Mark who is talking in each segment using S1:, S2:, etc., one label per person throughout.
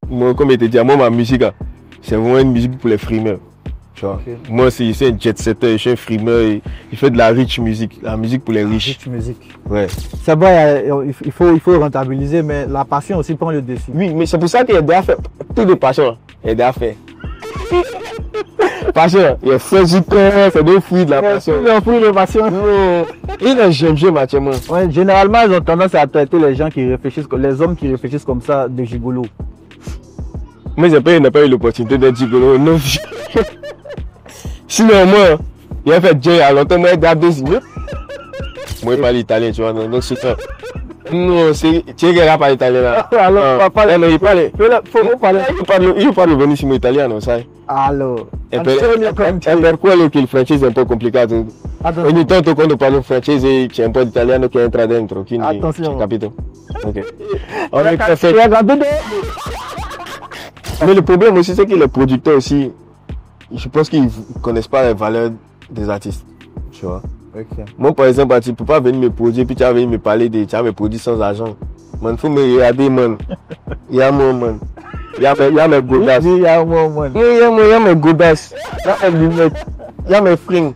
S1: moi, comme je te dis, moi, ma musique, c'est vraiment une musique pour les frimeurs. Tu vois. Okay. Moi, c'est un jet setter, je suis un frimeur, il fait de la rich musique, la musique pour les riches.
S2: Rich musique.
S1: Ouais.
S2: C'est bon, il faut rentabiliser, mais la passion aussi prend le dessus.
S1: Oui, mais c'est pour ça qu'il y a des affaires, toutes les passions, il y a des affaires. Passion, il y a fait du corps, c'est des fruits de la passion.
S2: Les fruits de la passion.
S1: Non, il est j'aime Mathieu.
S2: Ouais, généralement, ils ont tendance à traiter les gens qui réfléchissent, les hommes qui réfléchissent comme ça, de gigolo.
S1: Mais il n'a pas eu l'opportunité d'être gigolo. Non. Sinon, moi, il a fait Dieu à longtemps, moi, il a 2 minutes. Moi, il parle italien, tu vois, donc c'est ça. Non, c'est qui n'a pas italien là.
S2: Alors, papa,
S1: non, il parle. Il parle benissimo italiano, sai.
S2: Alors,
S1: per quello che il francese è un po' complicato. Ogni tanto quando parlo francese c'è un po' di italiano che entra dentro, quindi
S2: attenzione.
S1: Capito? Ok. Mais le problème aussi, c'est que les producteurs aussi, je pense qu'ils ne connaissent pas les valeurs des artistes. Tu vois.
S2: Okay.
S1: Moi, par exemple, tu ne peux pas venir me produire, puis tu vas venir me parler de. Tu vas me produire sans argent. Man, faut me regarder, man. Il y a mon man. Il y a mes godasses.
S2: Il y a mon man.
S1: Il y a mes godasses. Il y a mes lunettes. Il y a mes fringues.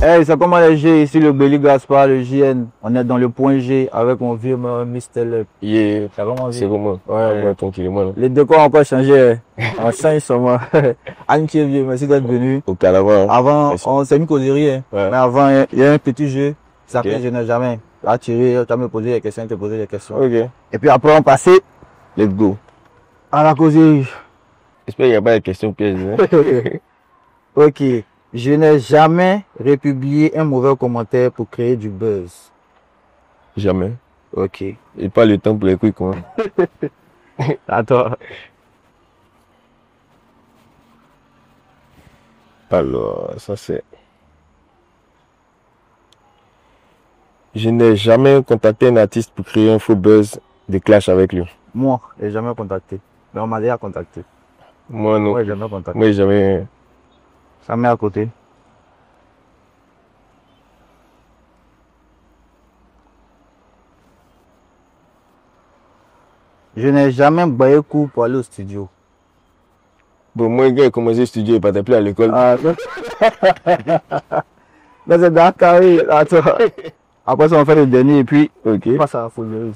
S2: Hey, c'est comment les G ici, le Belly Gaspard, le JN. On est dans le point G avec mon vieux Mr. Luck.
S1: Yeah.
S2: C'est
S1: vraiment.
S2: Ouais,
S1: tranquillement.
S2: Les décors ont pas changé. On change seulement. Annie vieux, merci d'être venu.
S1: Au Calava.
S2: Avant, c'est une causerie. Hein.
S1: Ouais.
S2: Mais avant, il y a un petit jeu. Ça s'appelle Je n'ai jamais. Là, tu as me posé des questions, te poser des questions.
S1: Ok.
S2: Et puis après, on passait.
S1: Let's go.
S2: À la causerie.
S1: J'espère qu'il n'y a pas de questions pièges. Hein?
S2: Ok. Je n'ai jamais republié un mauvais commentaire pour créer du buzz.
S1: Jamais.
S2: Ok.
S1: Et pas le temps pour les couilles, quoi.
S2: Attends.
S1: Alors, ça c'est... Je n'ai jamais contacté un artiste pour créer un faux buzz de clash avec lui.
S2: Moi, je n'ai jamais contacté. Mais on m'a déjà contacté.
S1: Moi, non.
S2: Moi, jamais contacté.
S1: Moi, jamais...
S2: Ça met à côté. Je n'ai jamais baillé cours pour aller au studio.
S1: Bon, moi, quand j'ai commencé le studio, il partait plus à l'école.
S2: Ah, mais c'est d'accord, oui. Attends. Après ça, on fait le dernier et puis,
S1: ok.
S2: On passe à la folie.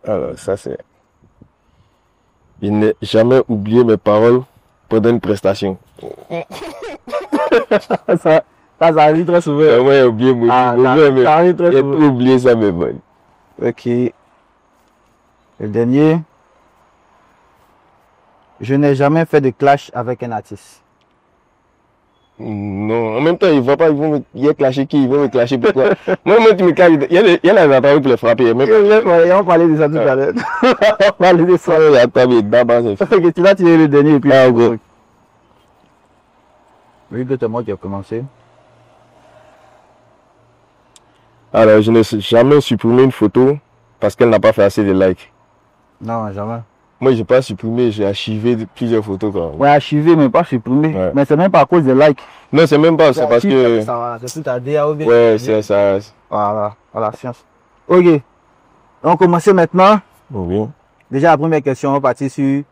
S1: Alors, ça c'est... Je n'ai jamais oublié mes paroles pendant une prestation.
S2: ça arrive très souvent.
S1: Moi, j'ai oublié mon
S2: ça arrive très souvent.
S1: J'ai oublié ça, mais bon.
S2: Ok. Le dernier. Je n'ai jamais fait de clash avec un artiste.
S1: Non, en même temps, ils vont pas, ils vont clasher qui? Ils vont me clasher pourquoi? Moi, tu me clashes. Il y a les appareils pour les frapper.
S2: On va parler de ça tout à l'heure. On va parler de ça. Ok, tu vas tirer le dernier et puis.
S1: Ah, gros.
S2: Oui, c'est moi qui ai commencé.
S1: Alors, je n'ai jamais supprimé une photo parce qu'elle n'a pas fait assez de likes.
S2: Non, jamais.
S1: Moi, je n'ai pas supprimé, j'ai archivé plusieurs photos. Quoi.
S2: Ouais, archivé, mais pas supprimé. Ouais. Mais c'est même pas à cause des likes.
S1: Non, c'est même pas, c'est parce que...
S2: C'est tout à DAO.
S1: Ouais, c'est ça.
S2: Voilà, science. Ok. On commence maintenant.
S1: Oui.
S2: Déjà, la première question, on va partir sur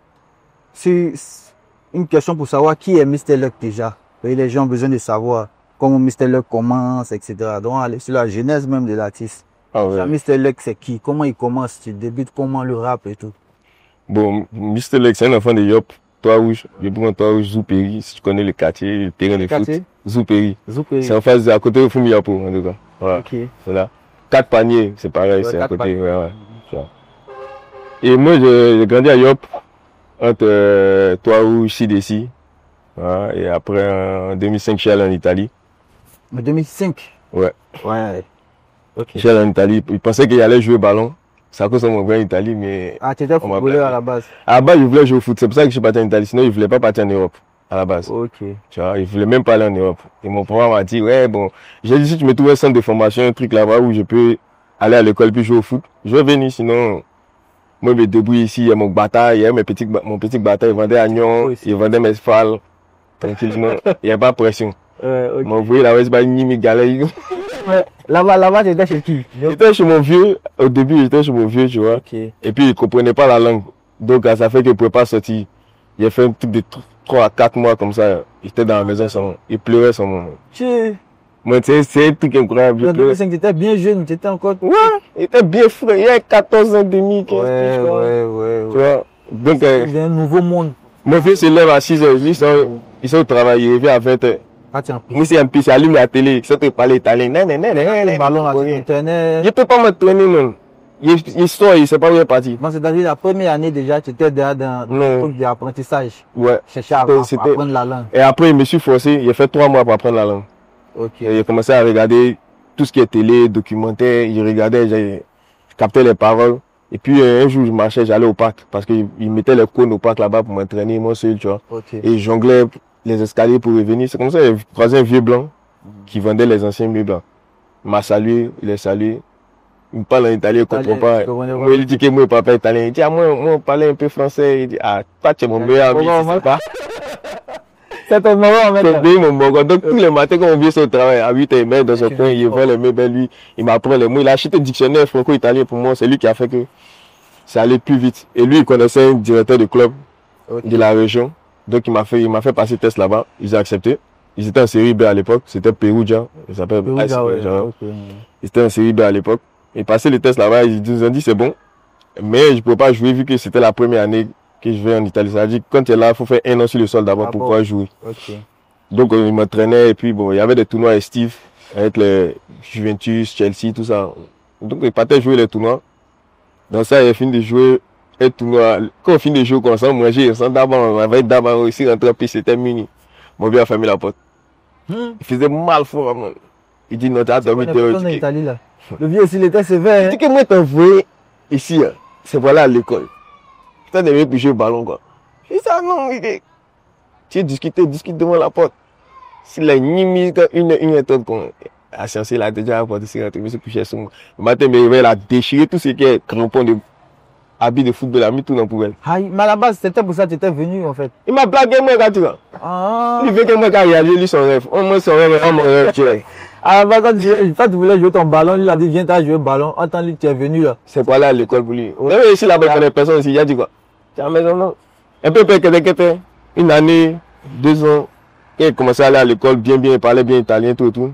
S2: une question pour savoir qui est Mr. Luck déjà. Et les gens ont besoin de savoir comment Mr. Luck commence, etc. Donc, aller sur la genèse même de l'artiste.
S1: Ah ouais.
S2: Mr. Luck, c'est qui? Comment il commence? Tu débutes comment le rap et tout?
S1: Bon, Mr. Luck, c'est un enfant de Yop, Toit Rouge. Je prends Toit Rouge, Zoupéry, si tu connais le quartier, le terrain de foot. Zoupéry.
S2: C'est
S1: en face, à côté de Fumiapo, en tout cas. Voilà.
S2: Ok.
S1: Voilà. 4 paniers, c'est pareil, c'est à côté. Ouais. Et moi, j'ai grandi à Yop, entre Toit Rouge, CDC. Voilà. Et après, en 2005, je suis allé en Italie.
S2: En 2005?
S1: Ouais.
S2: Ouais.
S1: Ok. Je suis allé en Italie. Ils pensaient qu'il allait jouer au ballon. C'est à cause de mon grand en Italie, mais...
S2: Ah, tu étais footballeur à la base?
S1: À la base, je voulais jouer au foot. C'est pour ça que je suis parti en Italie. Sinon, je ne voulais pas partir en Europe, à la base.
S2: Ok.
S1: Tu vois, je ne voulais même pas aller en Europe. Et mon papa m'a dit, ouais, bon, j'ai dit, si tu me trouves un centre de formation, un truc là-bas où je peux aller à l'école puis jouer au foot, je vais venir. Sinon, moi, je me débrouille ici. Il y a mon bâtard, il y a mon petit bâtard. Il vendait agneaux, il vendait mes fals. Tranquillement. Il n'y a pas de pression.
S2: Ok.
S1: M'ont envoyé là-bas, c'est pas Nimi Galay.
S2: Ouais. Là-bas, t'étais chez qui?
S1: J'étais chez mon vieux. Au début, j'étais chez mon vieux, tu vois.
S2: Ok.
S1: Et puis, il comprenait pas la langue. Donc, ça fait qu'il ne pouvait pas sortir. Il a fait un truc de 3 à 4 mois comme ça. Il était dans la maison, il pleurait son moment. Moi, c'est un truc incroyable.
S2: Tu étais bien jeune, tu étais encore.
S1: Ouais, il était bien frais. Il y a 14 ans et demi, 15
S2: Ouais.
S1: Tu vois. Donc,
S2: c'est un nouveau monde.
S1: mon vieux se lève à 6h. Ils sont au travail, il revient à 20h.
S2: Ah, tiens.
S1: Moi, c'est un peu, j'allume la télé, ils sont en parler italien.
S2: Le ballon à internet.
S1: Je peux pas m'entraîner, non. Il sort, il sait pas où il est parti.
S2: Bon, c'est-à-dire la première année déjà, tu étais déjà dans le truc d'apprentissage.
S1: Ouais.
S2: Chercher à apprendre la langue.
S1: Et après, je me suis forcé, il a fait 3 mois pour apprendre la langue.
S2: Ok.
S1: Et il a commencé à regarder tout ce qui est télé, documentaire, il regardait, je captais les paroles. Et puis un jour, je marchais, j'allais au parc, parce qu'il mettait les cônes au parc là-bas pour m'entraîner, moi seul, tu vois.
S2: Ok.
S1: Et je jonglais les escaliers pour revenir. C'est comme ça, j'ai croisé un vieux blanc qui vendait les anciens vieux blancs. Il m'a salué, il est salué. Il me parle en italien, il ne comprend pas. Moi, il dit que moi, papa italien. Il dit, ah, moi, on parlait un peu français. Il dit, ah, toi, tu es mon meilleur ami, tu sais pas.
S2: C'est ton moment, en fait.
S1: C'est mon bon. Donc, tous les matins, quand on vient sur le travail, à 8h, il met dans son coin, il voit les meubles, lui, il m'apprend les mots. Il a acheté un dictionnaire franco-italien pour moi. C'est lui qui a fait que ça allait plus vite. Et lui, il connaissait un directeur de club de la région. Donc, il m'a fait passer le test là-bas. Ils ont accepté. Ils étaient en série B à l'époque. C'était Perugia. Il s'appelle
S2: Perugia, ouais.
S1: Ils étaient en série B à l'époque. Ils passaient le test là-bas. Ils nous ont dit c'est bon. Mais je ne pouvais pas jouer vu que c'était la première année que je vais en Italie. Ça veut dire que quand tu es là, il faut faire 1 an sur le sol d'abord pour pouvoir jouer.
S2: Okay.
S1: Donc, ils m'entraînaient. Et puis, bon, il y avait des tournois estifs avec les Juventus, Chelsea, tout ça. Donc, ils partaient jouer les tournois. Dans ça, il a fini de jouer un tournoi. Quand on finit de jouer comme ça, moi, j'ai d'abord, on avait d'abord aussi rentré, puis c'était mini. Mon vieux a fermé la porte. Il faisait mal fort, man. Il dit, non, t'as dormi, t'es
S2: en Italie, là. Le vieux aussi, il était sévère.
S1: Il dit que moi, t'as envoyé ici, c'est voilà à l'école. T'as devenu plus jouer au ballon, quoi. Je dis ça, non, tu discutes devant la porte. S'il a mis une heure, qu'on a censé la déjà apporter cigarette, je me suis couché sur moi. Le matin, il m'a a déchiré tout ce qui est crampon de habits de football, il a mis tout dans la poubelle.
S2: Mais à la base, c'était pour ça que tu étais venu, en fait.
S1: Il m'a blagué, moi, quand tu vois. Il veut que moi, quand il a réalisé son rêve. Moi, son rêve, mon rêve, tu vois.
S2: Ah, bah, quand tu voulais jouer ton ballon, il a dit, viens, t'as joué le ballon. Attends, tu es venu, là.
S1: C'est pas là à l'école pour lui. Même ici, là-bas, il y a des personnes ici, il a dit quoi? Tu à la maison, non? Un peu, une année, 2 ans, quand il commençait à aller à l'école, bien, il parlait bien italien, tout et tout.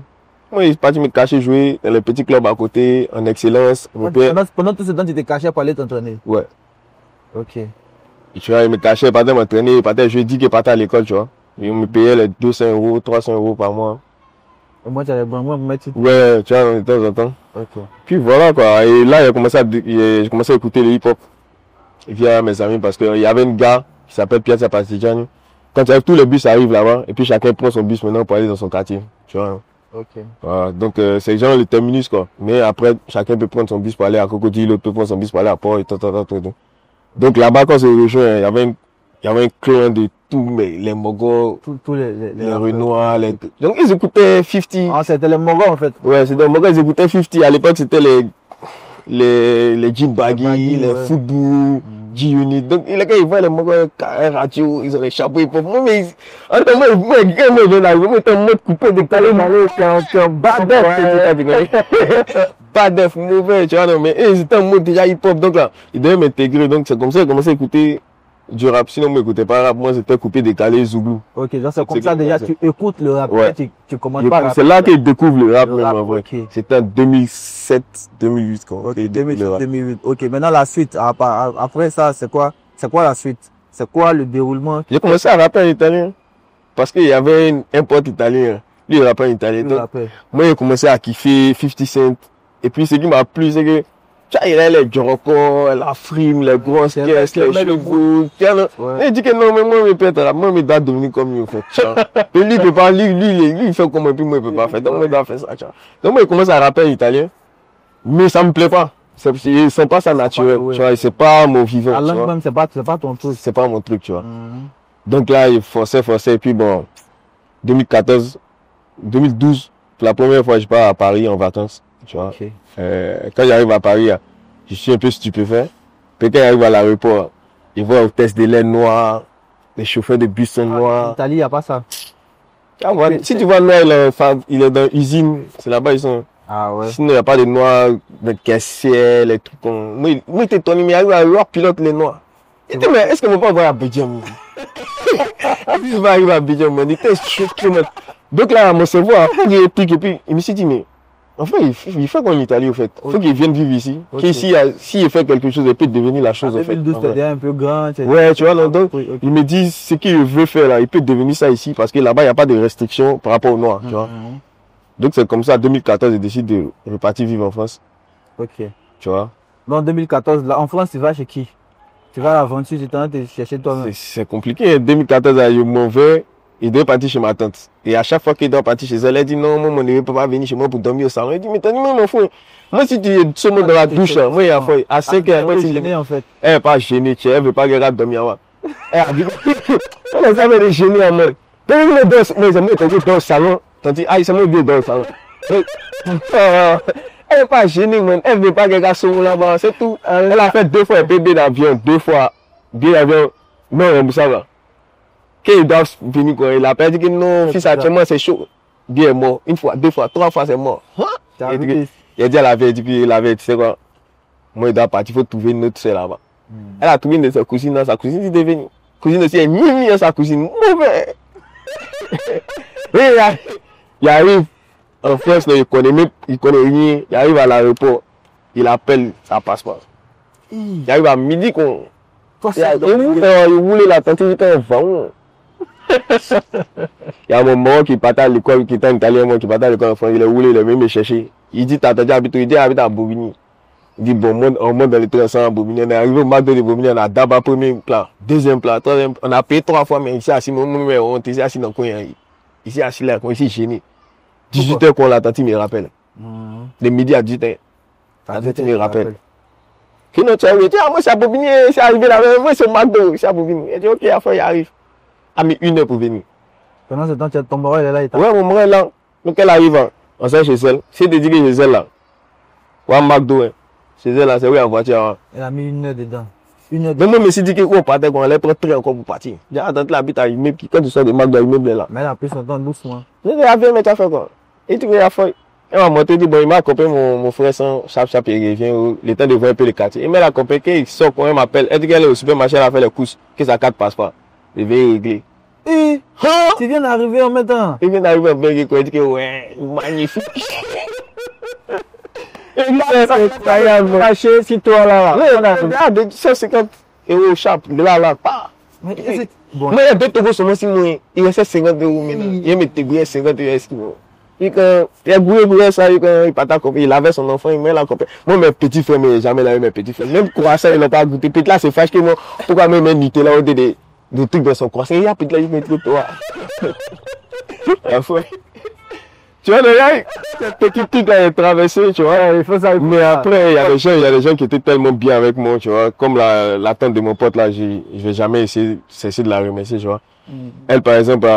S1: Moi, il est parti me cacher jouer dans les petits clubs à côté, en excellence.
S2: Pendant tout ce temps, tu t'es caché pour aller t'entraîner?
S1: Ouais.
S2: Ok.
S1: Et tu vois, il me cachait, il partait m'entraîner, il partait jouer, 10 qu'il partait à l'école, tu vois. Il me payait les 200 €, 300 € par mois.
S2: Et moi, tu avais besoin de mettre.
S1: Ouais, tu vois, de temps en temps.
S2: Ok.
S1: Puis voilà, quoi. Et là, j'ai commencé à écouter le hip-hop via mes amis parce qu'il y avait un gars qui s'appelle Piazza Partigiani. Quand tous les bus arrivent là-bas, et puis chacun prend son bus maintenant pour aller dans son quartier, tu vois.
S2: Ok.
S1: Voilà. Donc, c'est genre le terminus, quoi. Mais après, chacun peut prendre son bus pour aller à Cocody, l'autre peut prendre son bus pour aller à Port, et tout. Donc là-bas, quand c'est rejoint, il y avait un clan de tous les Mogos,
S2: Tous les
S1: Renois, donc ils écoutaient 50.
S2: Ah, c'était les Mogos, en fait.
S1: Ouais, c'était les Mogos, ils écoutaient 50. À l'époque, c'était les jeans baggy, les football, G-Unit. Donc, quand ils voient les Mogos, radio, ils ont les chapeaux hip-hop. Moi, mais, moi, j'étais en mode coupé, décalé, c'est un bad def, pas def, mauvais, tu vois, non, mais ils étaient en mode déjà hip-hop, donc là, ils devaient m'intégrer, donc c'est comme ça, j'ai commencé à écouter du rap, sinon, moi, j'écoutais pas rap, moi, c'était coupé, décalé, Zouglou.
S2: Ok, donc c'est comme ça, déjà, tu écoutes le rap,
S1: ouais.
S2: tu commences pas à rapper.
S1: C'est là qu'ils découvrent le rap, même, en vrai.
S2: Okay.
S1: C'était en 2007, 2008, quoi.
S2: Ok, 2008. Ok, maintenant, la suite, après ça, c'est quoi la suite? C'est quoi le déroulement?
S1: J'ai commencé à rapper en italien, parce qu'il y avait un pote italien, lui, il rappait en italien. Donc, moi, j'ai commencé à kiffer 50 Cent. Et puis, ce qui m'a plu, c'est que, tu vois, il a les Djoroko, la frime, les grosses caisses, les cheveux. Il dit que non, mais moi, je peux être là. Moi, je dois devenir comme lui, en fait. Et lui, il peut pas, lui, il fait comme moi, puis moi, il peut pas faire. Donc, moi, je dois faire ça, tu vois. Donc, moi, j'ai commencé à rapper en italien. Mais ça me plaît pas. C'est pas ça naturel, tu vois. C'est pas mon vivant.
S2: La langue même, c'est pas ton truc.
S1: C'est pas mon truc, tu vois. Donc là, il forçait. Et puis, bon, 2012, pour la première fois, je pars à Paris en vacances. Tu vois.
S2: Okay.
S1: Quand j'arrive à Paris, je suis un peu stupéfait. Puis quand j'arrive à l'aéroport, je vois au test des laits noirs, les chauffeurs de bus sont noirs.
S2: En Italie, il n'y a pas ça.
S1: Si tu vois Noir, il est dans l'usine, c'est là-bas ils sont.
S2: Ah ouais.
S1: Sinon, il n'y a pas de Noirs, de caissiers, les trucs comme. Moi, il était étonné, mais il arrive à voir pilote les Noirs. Il dit, mais est-ce que mon père va à Abidjan? Il va arriver à Abidjan, il était choqué. Donc là, mon cerveau a pris des trucs et puis il me s'est dit, mais en fait, il fait comme l'Italie, au fait. Il faut qu'il vienne vivre ici. Qu'ici, s'il fait quelque chose, il peut devenir la chose, en fait.
S2: 2012, t'es un peu grand.
S1: Ouais, tu vois, donc, il me dit, ce qu'il veut faire là, il peut devenir ça ici parce que là-bas, il n'y a pas de restrictions par rapport aux Noirs, tu vois. Donc, c'est comme ça, en 2014, il décide de repartir vivre en France.
S2: Ok.
S1: Tu vois.
S2: Donc, en 2014, là, en France, tu vas chez qui? Tu vas à l'aventure, tu es en train de chercher toi-même.
S1: C'est compliqué. En 2014, il m'en veut. Il doit partir chez ma tante. Et à chaque fois qu'il doit partir chez elle, elle dit non, moi, ne peut pas venir chez moi pour dormir au salon. Il dit, mais t'as dit, mon fou. Moi, si tu es seulement dans la douche, moi, il y a foi. À 5 heures, moi, si
S2: gêné, en fait.
S1: Elle n'est pas gênée, elle ne veut pas regarder dormir. Elle a dit, elle est jamais gênée en mode. Moi, j'aime dans le salon. Tandis, ah, il s'est mis dans le salon. Elle n'est pas gênée, man. Elle ne veut pas regarder son là-bas. C'est tout. Elle a fait 2 fois un bébé d'avion, 2 fois billet d'avion. Non, ça va. Quand ils doivent venir, il a dit que non, fils, actuellement c'est chaud. Bien mort. 1 fois, 2 fois, 3 fois, c'est mort. Il a dit à la veille, puis la veille, tu sais quoi? Moi, il doit partir, il faut trouver une autre sœur là-bas. Elle a trouvé une de ses cousines, sa cousine est devenue. Cousine aussi, elle est mimi à sa cousine. Mauvais. Il arrive en France, il connaît rien. Il arrive à l'aéroport, il appelle sa passeport. Il arrive à midi qu'on. Il voulait la tenter, il était un vent. Il y a un moment qui partait à l'école, qui était un Italien, qui partait à l'école en France, il a voulu le même me chercher. Il dit, t'as déjà habité, il dit, habite à Bobigny. Il dit, bon, on monte dans les trains ensemble à Bobigny. On est arrivé au McDo de Bobigny, on a d'abord premier plat, deuxième plat, troisième. On a payé 3 fois, mais ici assis, on était ici assis dans le coin. Ici assis là, ici gêné. 18h qu'on l'a tenté, il me rappelle. De midi à 18h. Il me rappelle. Qui nous tient, il dit, ah, moi, c'est à Bobigny, c'est arrivé là, moi, c'est au McDo, c'est à Bobigny. Il dit, ok, à fois, il arrive. A mis 1 heure pour venir.
S2: Pendant ce temps, ton moral est là, il t'a.
S1: Ouais, mon moral est là. Donc, elle arrive, on s'est chez elle. Si elle te dit que chez elle là, ou à McDo, chez elle là, c'est où en voiture.
S2: Elle a mis 1 heure dedans. 1 heure.
S1: Mais moi, je me suis dit qu'on partait, qu'on allait prendre 3 encore pour partir. J'ai attendu la bite à immeuble, quand tu sors de McDo, immeuble là.
S2: Mais elle a pris son temps doucement.
S1: Je dis, viens, mais tu as fait quoi? Et tu veux faire. Elle m'a monté, dit, bon, il m'a accompagné mon frère sans chap, il revient, le temps de voir un peu le quartier. Il m'a accompagné, qu'il sort, quand elle m'appelle, elle dit qu'elle est au supermarché, elle a fait les courses, que sa carte passe pas. Je vais régler.
S2: Tu viens d'arriver en même temps.
S1: Il vient d'arriver en Belgique, il dit que ouais, magnifique. C'est incroyable. Caché sur toi là. Ah, de 150 € chape, de là, pas.
S2: Mais
S1: il y a 2 euros sur moi, si moi, il reste 50 € maintenant. Il me débrouille 50 €. Il a goûté ça, il pas compris. Il avait son enfant, il m'a compris. Moi, mes petits frères, mais jamais là, mes petits frères. Même croissant, il n'a pas goûté. Puis là, c'est fâche que moi, pourquoi même Nutella au des trucs dans son croissant. Il y a peut-être là, il met trop toi. Tu vois, ce petit truc là est traversé, tu vois. Il faut ça. Mais après, il y a des gens qui étaient tellement bien avec moi, tu vois. Comme la tante de mon pote là, je vais jamais cesser de la remercier, tu vois. Elle, par exemple,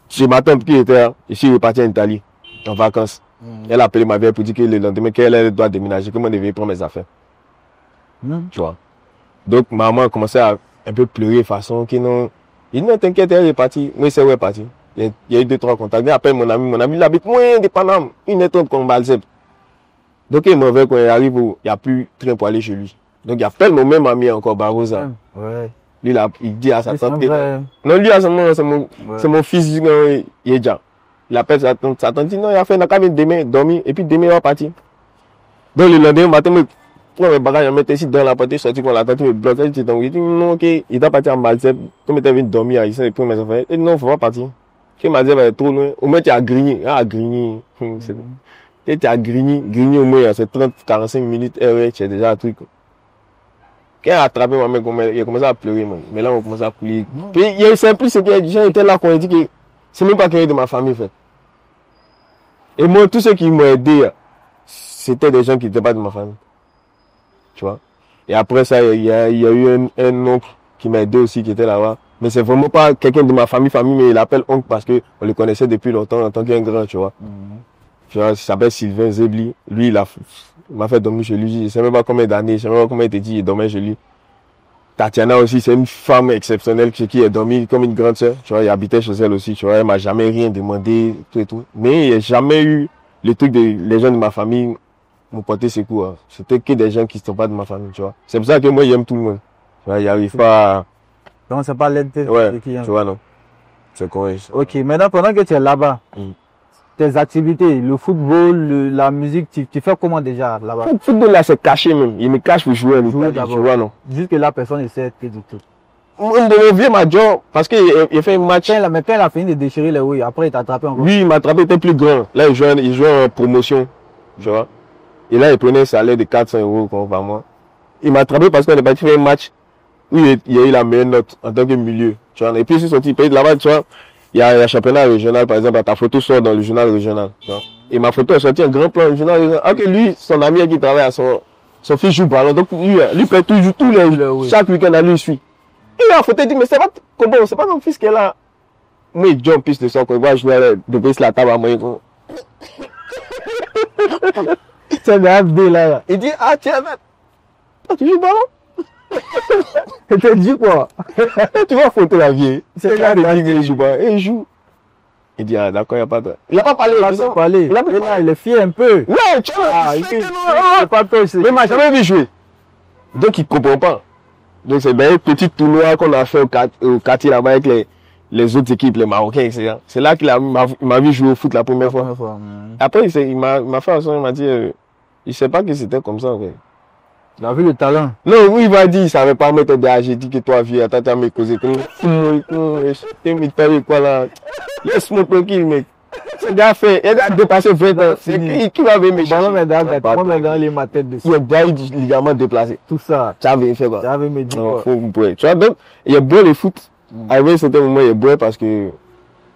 S1: j'ai ma tante qui était là, ici, elle est partie en Italie, en vacances. Elle a appelé ma vieille pour dire que le lendemain, qu'elle doit déménager, comment elle devait prendre mes affaires. Tu vois. Donc, maman a commencé à un peu pleurer de façon qui non. Il dit non, t'inquiète, elle est partie. Moi, c'est où elle est partie. Il y a eu 2-3 contacts. Il appelle mon ami il habite loin de Paname, 1h30 comme Balzeb. Donc il m'en veut quand il arrive, il n'y a plus de train pour aller chez lui. Donc il appelle mon même ami encore, Barosa.
S2: Ouais.
S1: Lui, il dit à sa tante.
S2: Non,
S1: lui, à ce moment, c'est mon fils, il est déjà. Il appelle sa tante, dit non, il a fait un cabine demain, dormir, et puis demain, il va partir. Donc le lendemain matin, je prends mes bagages, je mets ici dans la porte, je sortis pour la tante, je bloque, il dit non, ok, il doit partir en Balzeb. Comme il était venu dormir, il s'est pris mes enfants. Il dit non, il ne faut pas partir. Qui m'a dit, bah, trop loin. Au moins, tu as grigné. Ah, grigné. Tu as grigné au moins, c'est 30-45 minutes, tu as déjà un truc. Quand il a attrapé ma mère, il a commencé à pleurer, man. Mais là, on commence à pleurer. Puis, il y a eu simple, c'est que les gens étaient là quand il dit que c'est même pas quelqu'un de ma famille, en fait. Et moi, tous ceux qui m'ont aidé, c'était des gens qui n'étaient pas de ma famille. Tu vois. Et après ça, il y a eu un oncle qui m'a aidé aussi, qui était là-bas. Mais c'est vraiment pas quelqu'un de ma famille, mais il appelle oncle parce que on le connaissait depuis longtemps en tant qu'un grand, tu vois. Tu vois, il s'appelle Sylvain Zebli. Lui, il m'a fait dormir chez lui. Je sais même pas combien d'années, je sais même pas combien il était dit, il dormait chez lui. Tatiana aussi, c'est une femme exceptionnelle qui est dormie comme une grande sœur. Tu vois, il habitait chez elle aussi. Tu vois, elle m'a jamais rien demandé, tout et tout. Mais il n'y a jamais eu le truc de les gens de ma famille m'ont porté secours. Hein. C'était que des gens qui ne sont pas de ma famille, tu vois. C'est pour ça que moi, j'aime tout le monde. Tu vois, il n'arrive pas à...
S2: Donc, c'est pas l'aide
S1: Ouais,
S2: de clients.
S1: tu vois, non. C'est correct.
S2: Ok, maintenant, pendant que tu es là-bas, tes activités, le football, la musique, tu fais comment déjà là-bas?
S1: Le football, là, c'est caché même. Il me cache pour jouer.
S2: Jouer
S1: Tu vois, non.
S2: Jusque là, personne ne sait du tout.
S1: Mon vieux major, parce qu'il fait un match.
S2: Mais quand il a fini de déchirer les oui, après il t'a attrapé encore.
S1: Oui, il m'a attrapé, il était plus grand. Là, il jouait en promotion. Tu vois. Et là, il prenait un salaire de 400 € par mois. Il m'a attrapé parce qu'on est parti faire un match où il a eu la meilleure note en tant que milieu. Tu vois. Et puis, ils sont sortis de là-bas, tu vois. Il y a un championnat régional, par exemple, ta photo sort dans le journal régional. Tu vois. Et ma photo est sortie en grand plan, le journal régional. Alors que lui, son ami qui travaille à son fils joue ballon. Donc, lui fait toujours, chaque week-end, à lui, il suit. Et la photo, il dit, mais c'est pas ton fils qui est là. Moi, il jump piste de son côté. Moi, je vais depuis la table à moi.
S2: C'est le FD là.
S1: Il dit, ah, tiens, toi, tu joues le ballon?
S2: Il te dit quoi?
S1: Tu vas photo la vieille.
S2: C'est
S1: là, il joue pas. Et il joue. Il dit, ah, d'accord, il n'y a pas de.
S2: Il n'a pas parlé. Il est fier un peu.
S1: Ouais, tu vois.
S2: Ah, il est pas peur.
S1: Mais il m'a jamais vu jouer. Donc, il ne comprend pas. Donc, c'est bien un petit tournoi qu'on a fait au quartier là-bas avec les autres équipes, les Marocains, etc. C'est là qu'il m'a vu jouer au foot la première fois. Après, il m'a fait un son, il m'a dit, il ne sait pas que c'était comme ça. Ouais.
S2: Il a vu le talent.
S1: Non, oui, il m'a dit, il ne savait pas mettre des j'ai dit que toi, vieux, attends, tu as me causé. Quoi là? Laisse-moi tranquille, mec. Ce gars fait, il a dépassé 20 ans. C'est qui va venir me chercher?
S2: Moi, maintenant, il est ma tête dessus.
S1: Il a bien eu du ligament déplacé.
S2: Tout ça.
S1: Tu avais fait quoi?
S2: Tu avais me dit quoi?
S1: Tu vois, donc, il est beau le foot. À un certain moment, il est beau parce que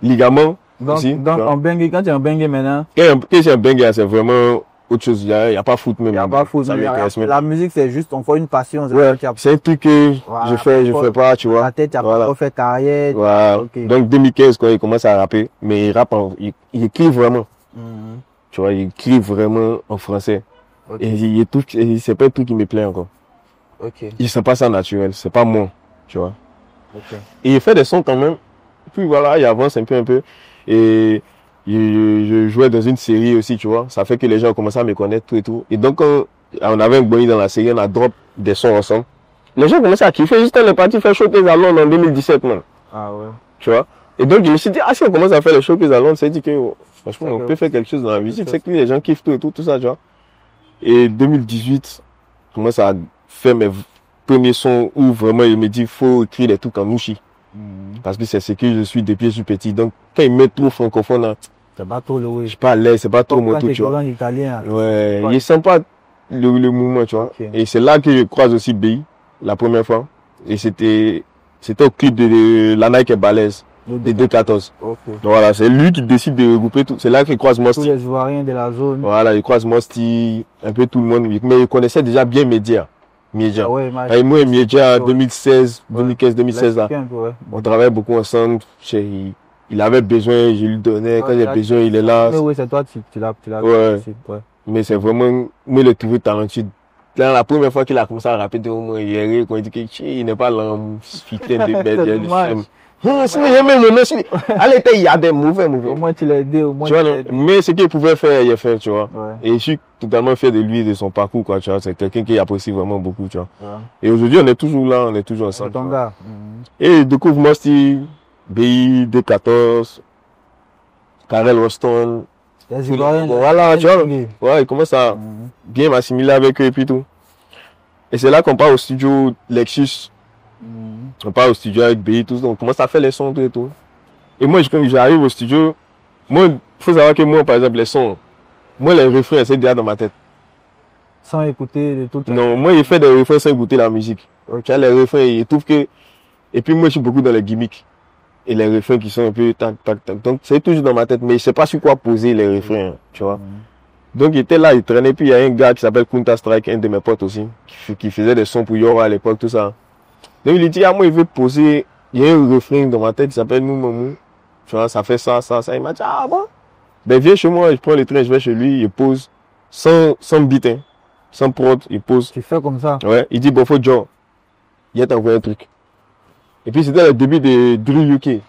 S1: ligament.
S2: Donc,
S1: aussi,
S2: en bengue, quand tu es en bengue maintenant.
S1: Quand c'est un bengue, c'est vraiment autre chose. Il n'y a pas foot même.
S2: Il n'y a pas foot. La musique, c'est juste, on fait une passion.
S1: Ouais, c'est un truc que je fais pas, tu vois.
S2: La tête, tu n'as pas fait carrière.
S1: Voilà. Okay. Donc, 2015, quand il commence à rapper, mais il rappe, il écrit vraiment. Tu vois, il écrit vraiment en français. Okay. Et c'est pas un truc qui me plaît encore.
S2: Okay.
S1: Il sent pas ça naturel, c'est pas moi, tu vois.
S2: Okay.
S1: Et il fait des sons quand même. Puis voilà, il avance un peu. Et je jouais dans une série aussi, tu vois. Ça fait que les gens ont commencé à me connaître, tout et tout. Et donc, quand on avait un bonnie dans la série, on a drop des sons ensemble. Les gens commençaient à kiffer. Juste on est parti faire Showcase à Londres en 2017, man.
S2: Ah ouais.
S1: Tu vois. Et donc, je me suis dit, si on commence à faire le Showcase à Londres, c'est dit que, franchement, on peut faire quelque chose dans la musique. C'est que les gens kiffent tout ça, tu vois. Et 2018, je commence à faire mes premiers sons où vraiment il me dit, faut écrire des trucs en mouchi. Parce que c'est ce que je suis depuis que je suis petit. Donc, quand il met trop francophone là,
S2: c'est pas trop le oui.
S1: Je suis pas à l'aise, c'est pas trop mon truc, tu vois.
S2: Italien.
S1: Ouais, il sent pas le mouvement, tu vois. Okay. Et c'est là que je croise aussi BI, la première fois. Et c'était au clip de la Nike Balèze, de 2014. Okay. Donc voilà, c'est lui qui décide de regrouper tout. C'est là qu'il croise Mosty.
S2: Tous les Ivoiriens de la zone.
S1: Voilà, il croise Mosty, un peu tout le monde. Mais il connaissait déjà bien Média.
S2: Ah ouais,
S1: et moi et Média, 2016, 2015-2016 là. Ouais. On travaillait beaucoup ensemble. Il avait besoin, je lui donnais. Quand il a besoin, il est là.
S2: Oui, c'est toi, tu l'as.
S1: Ouais. Mais c'est vraiment, moi, le trouvé talentueux. Là, la première fois qu'il a commencé à rapper, il dit qu'il n'est pas l'homme fité de bête. Allez, il y a des mauvais.
S2: Au moins, tu l'as aidé.
S1: Mais ce qu'il pouvait faire, il a fait, tu vois. Ouais. Et je suis totalement fier de lui et de son parcours, quoi, tu vois. C'est quelqu'un qui apprécie vraiment beaucoup, tu vois. Ouais. Et aujourd'hui, on est toujours là, on est toujours ensemble.
S2: Ton gars.
S1: Et il découvre Mosty, BI, D14, Karel Roston. Voilà, tu vois. Ouais, il commence à bien m'assimiler avec eux et puis tout. Et c'est là qu'on part au studio Lexus. On part au studio avec BI, tout ça. On commence à faire les sons, tout et tout. Et moi, quand j'arrive au studio, moi, il faut savoir que moi, par exemple, les sons, moi, les refrains, c'est déjà dans ma tête.
S2: Sans écouter les trucs.
S1: Non, moi, il fait des refrains sans écouter la musique. Tu vois, les refrains, il trouve que. Et puis, moi, je suis beaucoup dans les gimmicks. Et les refrains qui sont un peu tac. Donc, c'est toujours dans ma tête, mais je ne sais pas sur quoi poser les refrains, tu vois. Donc, il était là, il traînait. Puis, il y a un gars qui s'appelle Kunta Strike, un de mes potes aussi, qui faisait des sons pour Yora à l'époque, tout ça. Donc, il dit, moi, il veut poser. Il y a un refrain dans ma tête qui s'appelle Nous Mamou. Tu vois, ça fait ça. Il m'a dit, ah bon? Ben, viens chez moi, je prends le train, je vais chez lui, il pose sans beat, hein, sans prod, il pose.
S2: Tu fais comme ça?
S1: Ouais, il dit, bon, faut Joe. il t'a envoyé un truc. Et puis c'était le début de Drill UK. Et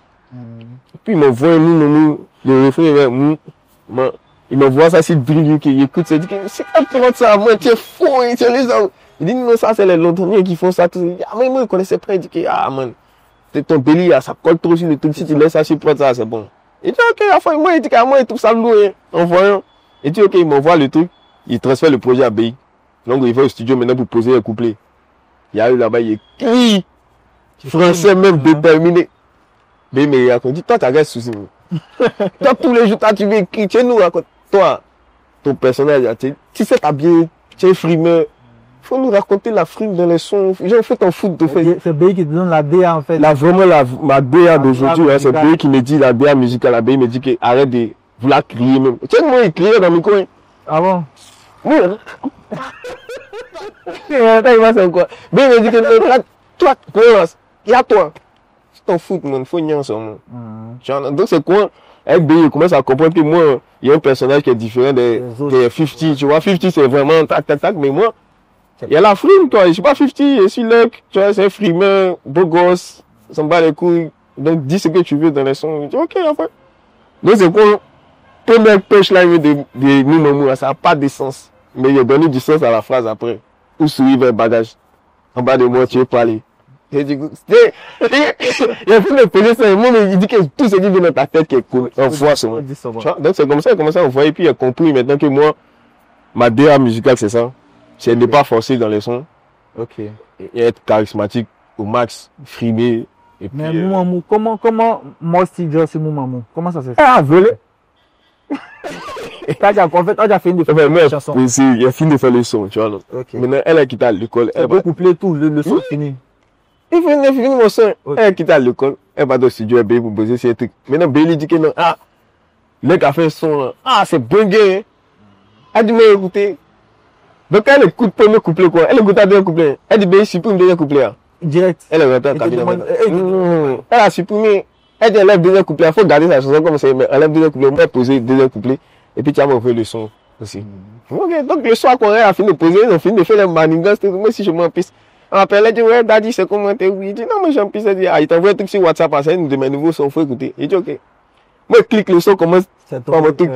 S1: puis il m'envoie le refrain, il m'envoie ça sur Drill UK. Il écoute, il dit que c'est pas prendre ça, moi, tu es fou, il dit non, ça c'est les Londoniens qui font ça. Tout. Ah, mais moi, je connaissais pas, il dit que, ah, man, c'est ton délire, ça colle trop sur le truc, si tu laisses ça sur prendre ça, c'est bon. Il dit, ok, enfin, moi, il dit qu'à moi, il trouve ça lourd, en voyant. Il dit, ok, il m'envoie le truc, il transfère le projet à BI. Donc, il va au studio maintenant pour poser un couplet. Il arrive là-bas, il écrit, français même déterminé. Mais il raconte, toi, t'as quel souci, toi, tous les jours, tu veux écrire, tu nous racontes, toi, ton personnage, tu sais, t'as bien, tu es frimeur. Il faut nous raconter la frime dans les sons. J'ai fait ton foot de fait.
S2: C'est BI qui te donne la DA en fait.
S1: Là, vraiment, ma DA d'aujourd'hui, c'est BI qui me dit la DA musicale. La BI me dit que arrête de vouloir crier même. Tu sais, moi, il criait dans mes coins.
S2: Ah bon?
S1: Oui. Il va quoi. BI me dit que là, toi, il y a toi. C'est ton foot, man. Il faut nier ça, man. Donc, c'est quoi? Avec BI, il commence à comprendre que moi, il y a un personnage qui est différent des 50. Tu vois, 50, c'est vraiment tac, tac, tac. Mais moi, il y a la frime, toi. Je suis pas 50, je suis Luck. Tu vois, c'est un frimeur, beau gosse, ça me bat les couilles. Donc, dis ce que tu veux dans les sons. Je dis, ok, en fait. Donc, c'est quoi? Première punchline de Moumamou, ça n'a pas de sens. Mais il a donné du sens à la phrase après. Où sourit vers bagage. En bas de moi, tu veux parler. Et du coup, il a fait me poser ça. Il dit que tout ce qui vient dans ta tête qui est cool. On voit ça. Donc, c'est comme ça, il a commencé à voir. Et puis, il a compris maintenant que moi, ma DA musicale, c'est ça. C'est ne pas forcer dans les sons.
S2: Ok.
S1: Et être charismatique au max, frimer. Et puis,
S2: mais Moumamou, comment moi Steve Jones c'est Moumamou? Comment ça se fait?
S1: Ah, volé.
S2: En fait, on a fini de faire
S1: la chanson. Il a fini de faire le son, tu vois. Donc. Okay. Maintenant, elle a quitté à l'école.
S2: Elle va coupler tout, le son est fini.
S1: Il finit mon son. Okay. Elle a quitté à l'école. Elle va dans le studio et pour poser ses trucs. Maintenant, Bailey dit que non. Ah, le gars a fait un son. Ah, c'est bungé. Hein. Elle dit, mais écoutez. Donc, elle écoute le premier couplet, quoi. Elle écoute le deuxième couplet. Elle dit, ben, supprime le deuxième couplet.
S2: Direct.
S1: Elle est rentrée en cabinet. Elle a supprimé. Elle dit, enlève le deuxième couplet. Il faut garder sa chanson comme ça. Mais enlève le deuxième couplet. Moi, poser le deuxième couplet. Et puis, tu vas m'offrir le son aussi. Ok, donc, le soir, quand elle a fini de poser, ils ont fini de faire les manigances. Moi, si je m'en pisse. On appelle, elle dit, ouais, daddy, c'est comment t'es? Oui, il dit, non, mais j'en pisse. Elle dit, ah, il t'envoie un truc sur WhatsApp. Ça, il nous demande nouveau son. Faut écouter. Il dit, ok. Moi, je clique le son, commence par mon truc.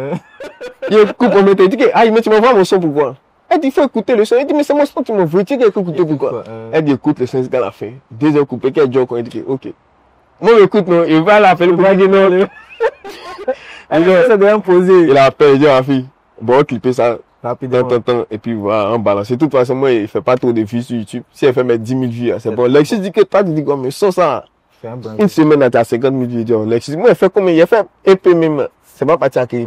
S1: Il coupe mon truc. Il dit, ah, mais tu m'envoies mon son pourquoi? Elle dit, il faut écouter le son. Elle dit, mais c'est mon son, tu m'en veux. Tu dis, écouter pourquoi? Elle dit, écoute le son jusqu'à la fin. Deuxième couplet, qu'elle dit, elle dit, ok. Moi, écoute, non, il va la faire, il va dire non.
S2: Ça doit imposer.
S1: Il a appelé, il dit à la fille, bon, on va clipper ça rapidement. Et puis, voilà, on balance. De toute façon, moi, il ne fait pas trop de vues sur YouTube. Si elle fait mes 10 000 vues, c'est bon. Lexis dit que toi, tu dis quoi, mais ça, une semaine, elle a 50 000 vidéos. Lexis dit, moi, il fait combien? Il a fait EP même. C'est pas parti à créer.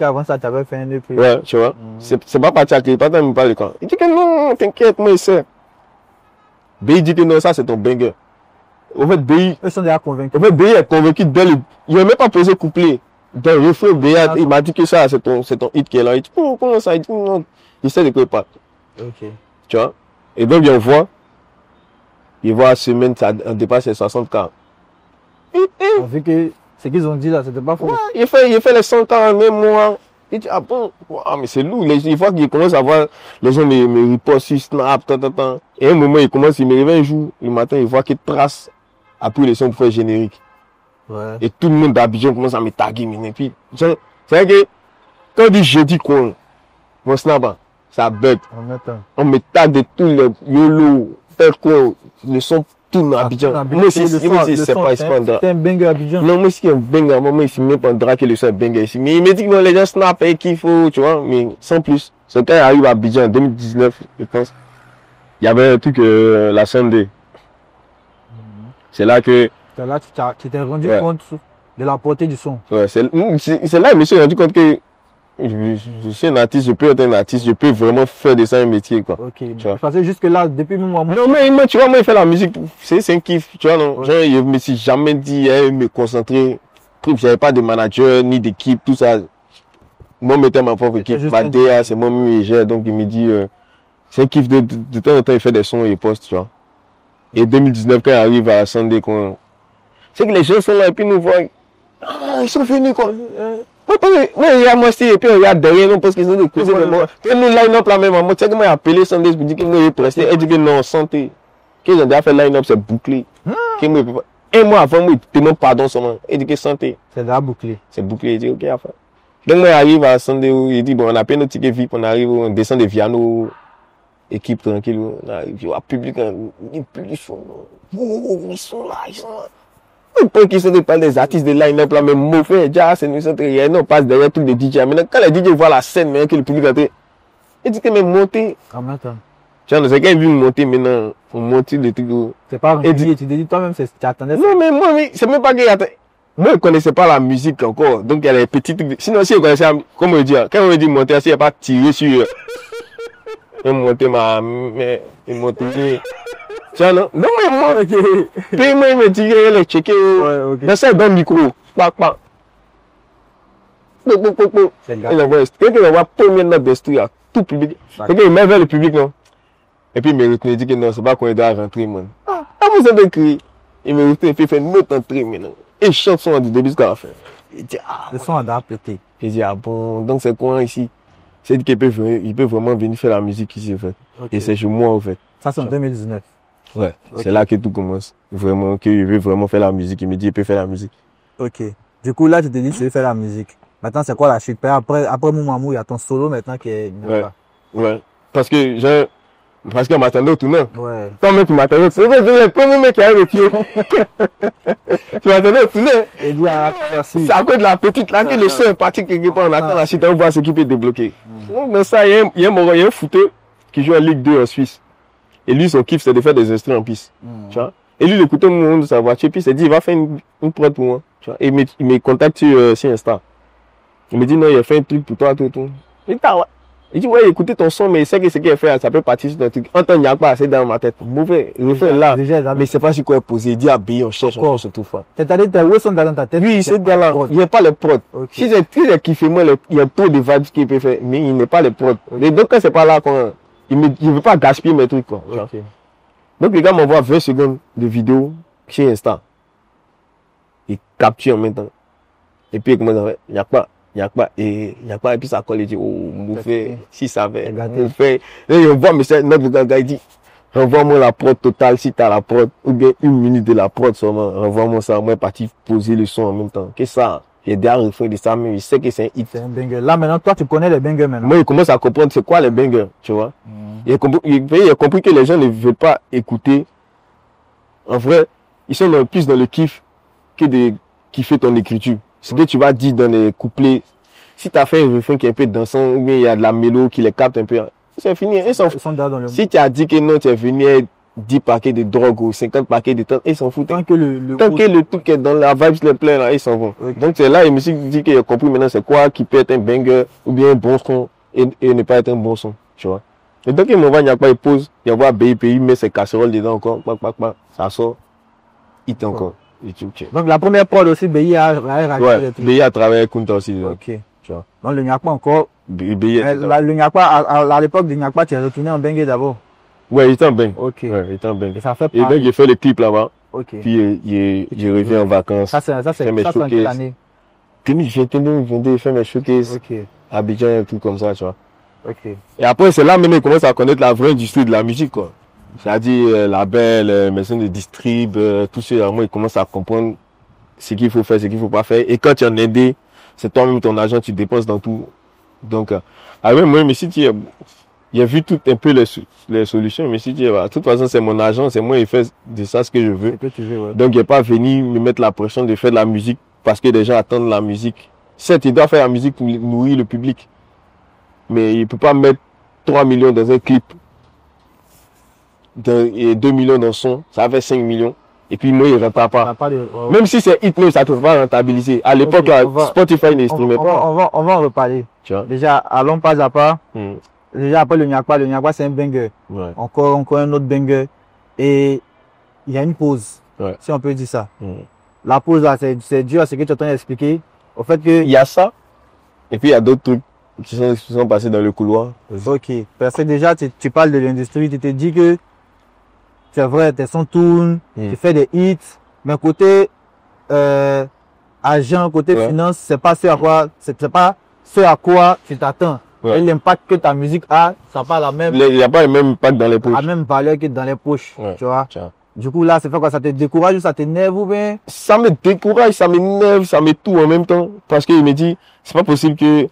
S2: Avant ça, tu avais fait un EP.
S1: Ouais, tu vois. C'est pas parti à créer. Pas tant, il me parle quand. Il dit que non, t'inquiète, moi, il sait. BI dit que non, ça, c'est ton banger. En fait, BI.
S2: Ils sont déjà convaincus.
S1: En fait, BI est convaincu dès le. Il n'a même pas posé couplet. Dans le refrain, BI, il m'a dit que ça, c'est ton hit qui est là. Il dit, comment ça? Il dit, non. Il sait de quoi il parle.
S2: Ok.
S1: Tu vois. Et donc, on voit. Il voit la semaine, ça dépasse les 60K.
S2: On vu que ce qu'ils ont dit là, c'était pas faux.
S1: Ouais, il fait les 100K, même moi. Il dit, ah bon, ah, mais c'est lourd. Il voit qu'il commence à voir les gens me repostent sur Snap, tant. Et à un moment, il me réveille un jour, le matin, il voit qu'il trace après les sons pour faire générique.
S2: Ouais.
S1: Et tout le monde d'Abidjan commence à me taguer. Et puis, c'est vrai que, quand on dit jeudi quoi, mon Snap, ça bug. On me tag de tous les YOLO, faire quoi, le son tout dans Abidjan. Moi, c'est pas
S2: un banger Abidjan.
S1: Non, moi, c'est un banger. Moi, ici, même pas draguer le son est banger ici. Mais il me dit que les gens snap et qu'il faut, tu vois, mais sans plus. C'est quand il arrive à Abidjan en 2019, je pense. Il y avait un truc, la Sunday. C'est là que.
S2: C'est là que tu t'es rendu compte de la portée du son.
S1: Ouais, c'est là que je me suis rendu compte que je suis un artiste, je peux être un artiste, je peux vraiment faire de ça un métier, quoi.
S2: Ok. Parce que jusque là, depuis mon moment.
S1: Non, mais tu vois, moi, il fait la musique, c'est un kiff, tu vois, non. Ouais. Genre, je me suis jamais dit, me concentrer. J'avais pas de manager, ni d'équipe, tout ça. Moi, je mettais ma propre équipe. Ma DA, c'est moi qui gère, donc il me dit, c'est un kiff de temps en temps, il fait des sons et il poste, tu vois. Et 2019, quand il arrive à Sunday, c'est que les gens sont là et puis nous voient. Ah, ils sont venus, quoi. Mais il y a moi aussi, et puis il y a derrière nous parce qu'ils sont de causer de moi. Et nous line up la même, moi, tu sais comment il a appelé Sunday pour dire qu'il nous est pressé. Elle dit que non, santé. Qu'ils ont déjà fait line-up, c'est bouclé. Un mois avant, moi, il demande pardon seulement. Il dit que santé.
S2: C'est déjà bouclé.
S1: C'est bouclé, il dit ok, à faire. Donc, moi, j'arrive à Sunday, il dit bon, on a payé notre ticket VIP, on arrive, on descend de Viano, équipe tranquille, on arrive, il y a public, ils sont là, ils sont là. Pour qu'ils sont pas des artistes de line-up là, mais mauvais, déjà, c'est nous, on passe derrière tous les DJ. Maintenant, quand les DJ voient la scène, mais que le public entre, il dit que mais monter.
S2: En même temps.
S1: Tu vois, c'est quand il veut monter maintenant, on monte le truc.
S2: C'est pas régulier, tu te dis toi-même, tu attendais ça.
S1: Non, mais moi, c'est même pas qu'il attendait. Moi, je ne connaissais pas la musique encore. Donc, il y a les petits trucs. Sinon, si je connaissais, comment me dire, quand on me dit monter, si il n'y a pas tiré sur. Il monter il monter. Tu vois, non? Non, mais moi, puis moi, il me dit, il est checké.
S2: Ouais, ok.
S1: Dans ça, dans le micro. Pac, pac.
S2: C'est le gars.
S1: Quelqu'un va voir première note de studio, tout public. Quelqu'un, il met vers le public, non? Et puis, il me retenu, il dit que non, c'est pas qu'on est doit rentrer, man. Ah, vous avez crié. Il me retenu, et puis il fait une autre entrée, maintenant. Et chanson du début jusqu'à la fin. Il dit,
S2: Le son a déjà pété.
S1: Il dit, ah bon, donc c'est quoi ici? C'est qu'il peut vraiment venir faire la musique ici, en fait.
S2: Okay.
S1: Et c'est chez moi, en fait.
S2: Ça, c'est en 2019.
S1: Ouais,
S2: Okay.
S1: c'est là que tout commence. Vraiment, qu'il veut vraiment faire la musique. Il me dit, il peut faire la musique.
S2: Ok. Du coup, là, tu te dis, tu veux faire la musique. Maintenant, c'est quoi la suite? Après Moumamou, il y a ton solo maintenant qui est.
S1: Ouais. Ouais. Parce qu'on m'attendait au tournant.
S2: Ouais.
S1: Toi-même, tu m'attendais au tournant. C'est le premier mec qui arrive au pied. Tu m'attendais au tournant.
S2: Et dit, ah, merci.
S1: C'est à cause de la petite là que le son est parti quelque part. On attend la suite, on voit ce qui peut débloquer. Donc, dans ça, il y a un footeur qui joue en Ligue 2 en Suisse. Et lui, son kiff, c'est de faire des instruments en piste. Tu vois? Et lui, il écoutait au moment de sa voiture, puis il s'est dit, il va faire une prod pour moi. Tu vois? Et il me contacte sur Insta. Il me dit, non, il a fait un truc pour toi, tout. Il dit, ouais, écoutez ton son, mais il sait que ce qu'il a fait, ça peut partir sur ton truc. Entends, il n'y a pas assez dans ma tête. Mauvais, il fait là. Mais c'est pas sur quoi poser. Il dit, abbaye, on cherche tout fois.
S2: C'est-à-dire, où sont dans ta tête?
S1: Oui, c'est dans là. Il n'y a pas les prods.
S2: Okay.
S1: Si c'est kiffé, moi, il y a trop de vibes qu'il peut faire, mais il n'est pas les prods. Okay. Donc, quand c'est pas là, il ne veut pas gaspiller mes trucs, quoi.
S2: Okay.
S1: Donc, les gars m'envoient 20 secondes de vidéo sur Insta. Il capture en même temps. Et puis, il commence à faire, il n'y a pas, et puis ça colle, il dit, oh, Moufé, si ça avait, Moufé. Et on voit, mais c'est notre gars, il dit, renvoie-moi la prod totale, si t'as la prod, ou bien 1 minute de la prod seulement, renvoie-moi ça, moi, parti poser le son en même temps. Qu'est-ce que ça? Il y a des refrains de ça, mais il sait que c'est un hit.
S2: C'est un banger. Là, maintenant, toi, tu connais les bangers maintenant.
S1: Moi, il commence à comprendre c'est quoi les bangers, tu vois. Il a compris que les gens ne veulent pas écouter. En vrai, ils sont plus dans le kiff que de kiffer ton écriture. Ce que tu vas dire dans les couplets, si tu as fait un refrain qui est un peu dansant, ou bien il y a de la mélo qui les capte un peu, c'est fini. Ils sont si tu as dit que non, tu es venu 10 paquets de drogue ou 50 paquets de temps, ils s'en foutent.
S2: Tant que le
S1: truc est dans la vibe, le plein, là, ils s'en vont. Okay. Donc c'est là, il me dit qu'il a compris maintenant c'est quoi qui peut être un banger ou bien un bon son et ne pas être un bon son, tu vois. Et donc il m'envoie, il n'y a pas, il pose, il envoie BIP, il met ses casseroles dedans encore, ça sort, il est encore. Okay.
S2: Donc la première prod aussi, BI a
S1: ouais, BI a travaillé avec Kunta aussi.
S2: Ok. Tu vois. Donc le Nyakpa encore.
S1: Le
S2: Nyakpa, à l'époque du Nyakpa, tu es retourné en Bengue d'abord.
S1: Ouais, il était en Bengue.
S2: Ok.
S1: Ouais, il était en Bengue.
S2: Et ça fait
S1: et donc j'ai fait le clip là-bas.
S2: Ok.
S1: Puis il revient en vacances.
S2: Ça c'est en quelle année?
S1: 2022, il fait mes showcases.
S2: Ok.
S1: Abidjan, tout comme ça, tu vois.
S2: Ok.
S1: Et après, c'est là maintenant il commence à connaître la vraie industrie de la musique, quoi. C'est-à-dire label, maison de distrib, tout ça, moi, il commence à comprendre ce qu'il faut faire, ce qu'il faut pas faire. Et quand tu es en aidé, c'est toi-même ton argent, tu dépenses dans tout. Donc, moi, mais si tu il a vu tout un peu les solutions, mais si tu de toute façon, c'est mon argent, c'est moi, il fait de ça ce que je veux.
S2: Que tu veux, ouais.
S1: Donc, il n'est pas venu me mettre la pression de faire de la musique parce que les gens attendent la musique. Certes, il doit faire la musique pour nourrir le public. Mais il ne peut pas mettre 3 millions dans un clip. Et 2 millions dans son, ça fait 5 millions. Et puis moi, il ne rentable pas. Même si c'est hit, ça ne peut pas rentabiliser. À l'époque, Spotify n'estimait pas.
S2: On va en reparler. Tu vois? Déjà, allons pas à pas. Déjà, après le Nyakpa, c'est un banger.
S1: Ouais.
S2: Encore un autre banger. Et il y a une pause.
S1: Ouais. Si
S2: on peut dire ça. La pause, là, c'est dur, c'est que tu es en train d'expliquer. Au fait que.
S1: Il y a ça. Et puis, il y a d'autres trucs qui sont passés dans le couloir.
S2: Ok. Parce que déjà, tu parles de l'industrie, tu te dis que c'est vrai, tes sons tournent, tu fais des hits, mais côté argent, côté finance, c'est pas ce à quoi tu t'attends.
S1: Ouais.
S2: Et l'impact que ta musique a, ça n'a pas la même,
S1: Il n'y a pas le même impact dans les poches.
S2: la même valeur que dans les poches.
S1: Ouais.
S2: Tu vois.
S1: Tiens.
S2: Du coup, là, ça fait quoi? Ça te décourage ou ça t'énerve ou bien?
S1: Ça me décourage, ça m'énerve, ça met tout en même temps. Parce qu'il me dit, c'est pas possible que.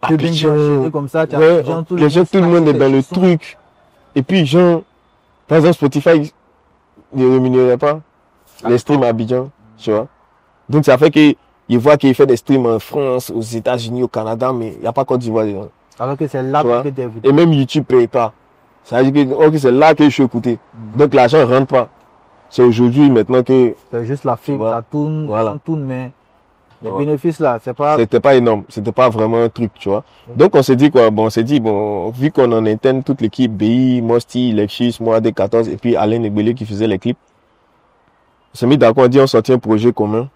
S2: Tu es bien géré comme ça, tu as
S1: Ouais,
S2: tout
S1: tout le monde est dans le truc. Et puis, genre, par exemple, Spotify ne rémunérait pas les streams à Abidjan, tu vois. Donc, ça fait qu'il voit qu'il fait des streams en France, aux États-Unis, au Canada, mais il n'y a pas Côte d'Ivoire dedans.
S2: Alors que c'est là
S1: Tu vois.
S2: que tu es écouté.
S1: Et même YouTube ne paye pas. Ça veut dire que ok, c'est là que je suis écouté. Donc, l'argent ne rentre pas. C'est aujourd'hui, maintenant que
S2: C'est juste la fibre,
S1: Voilà.
S2: ça tourne,
S1: Voilà.
S2: ça tourne, mais les
S1: Ouais.
S2: bénéfices là, c'est pas.
S1: c'était pas énorme, c'était pas vraiment un truc, tu vois. Donc on s'est dit quoi, bon, on s'est dit bon, vu qu'on en interne toute l'équipe, BI, Mosti, Lexus, moi D14 et puis Alain Negbele qui faisait les clips, on s'est mis d'accord, on dit on sortit un projet commun,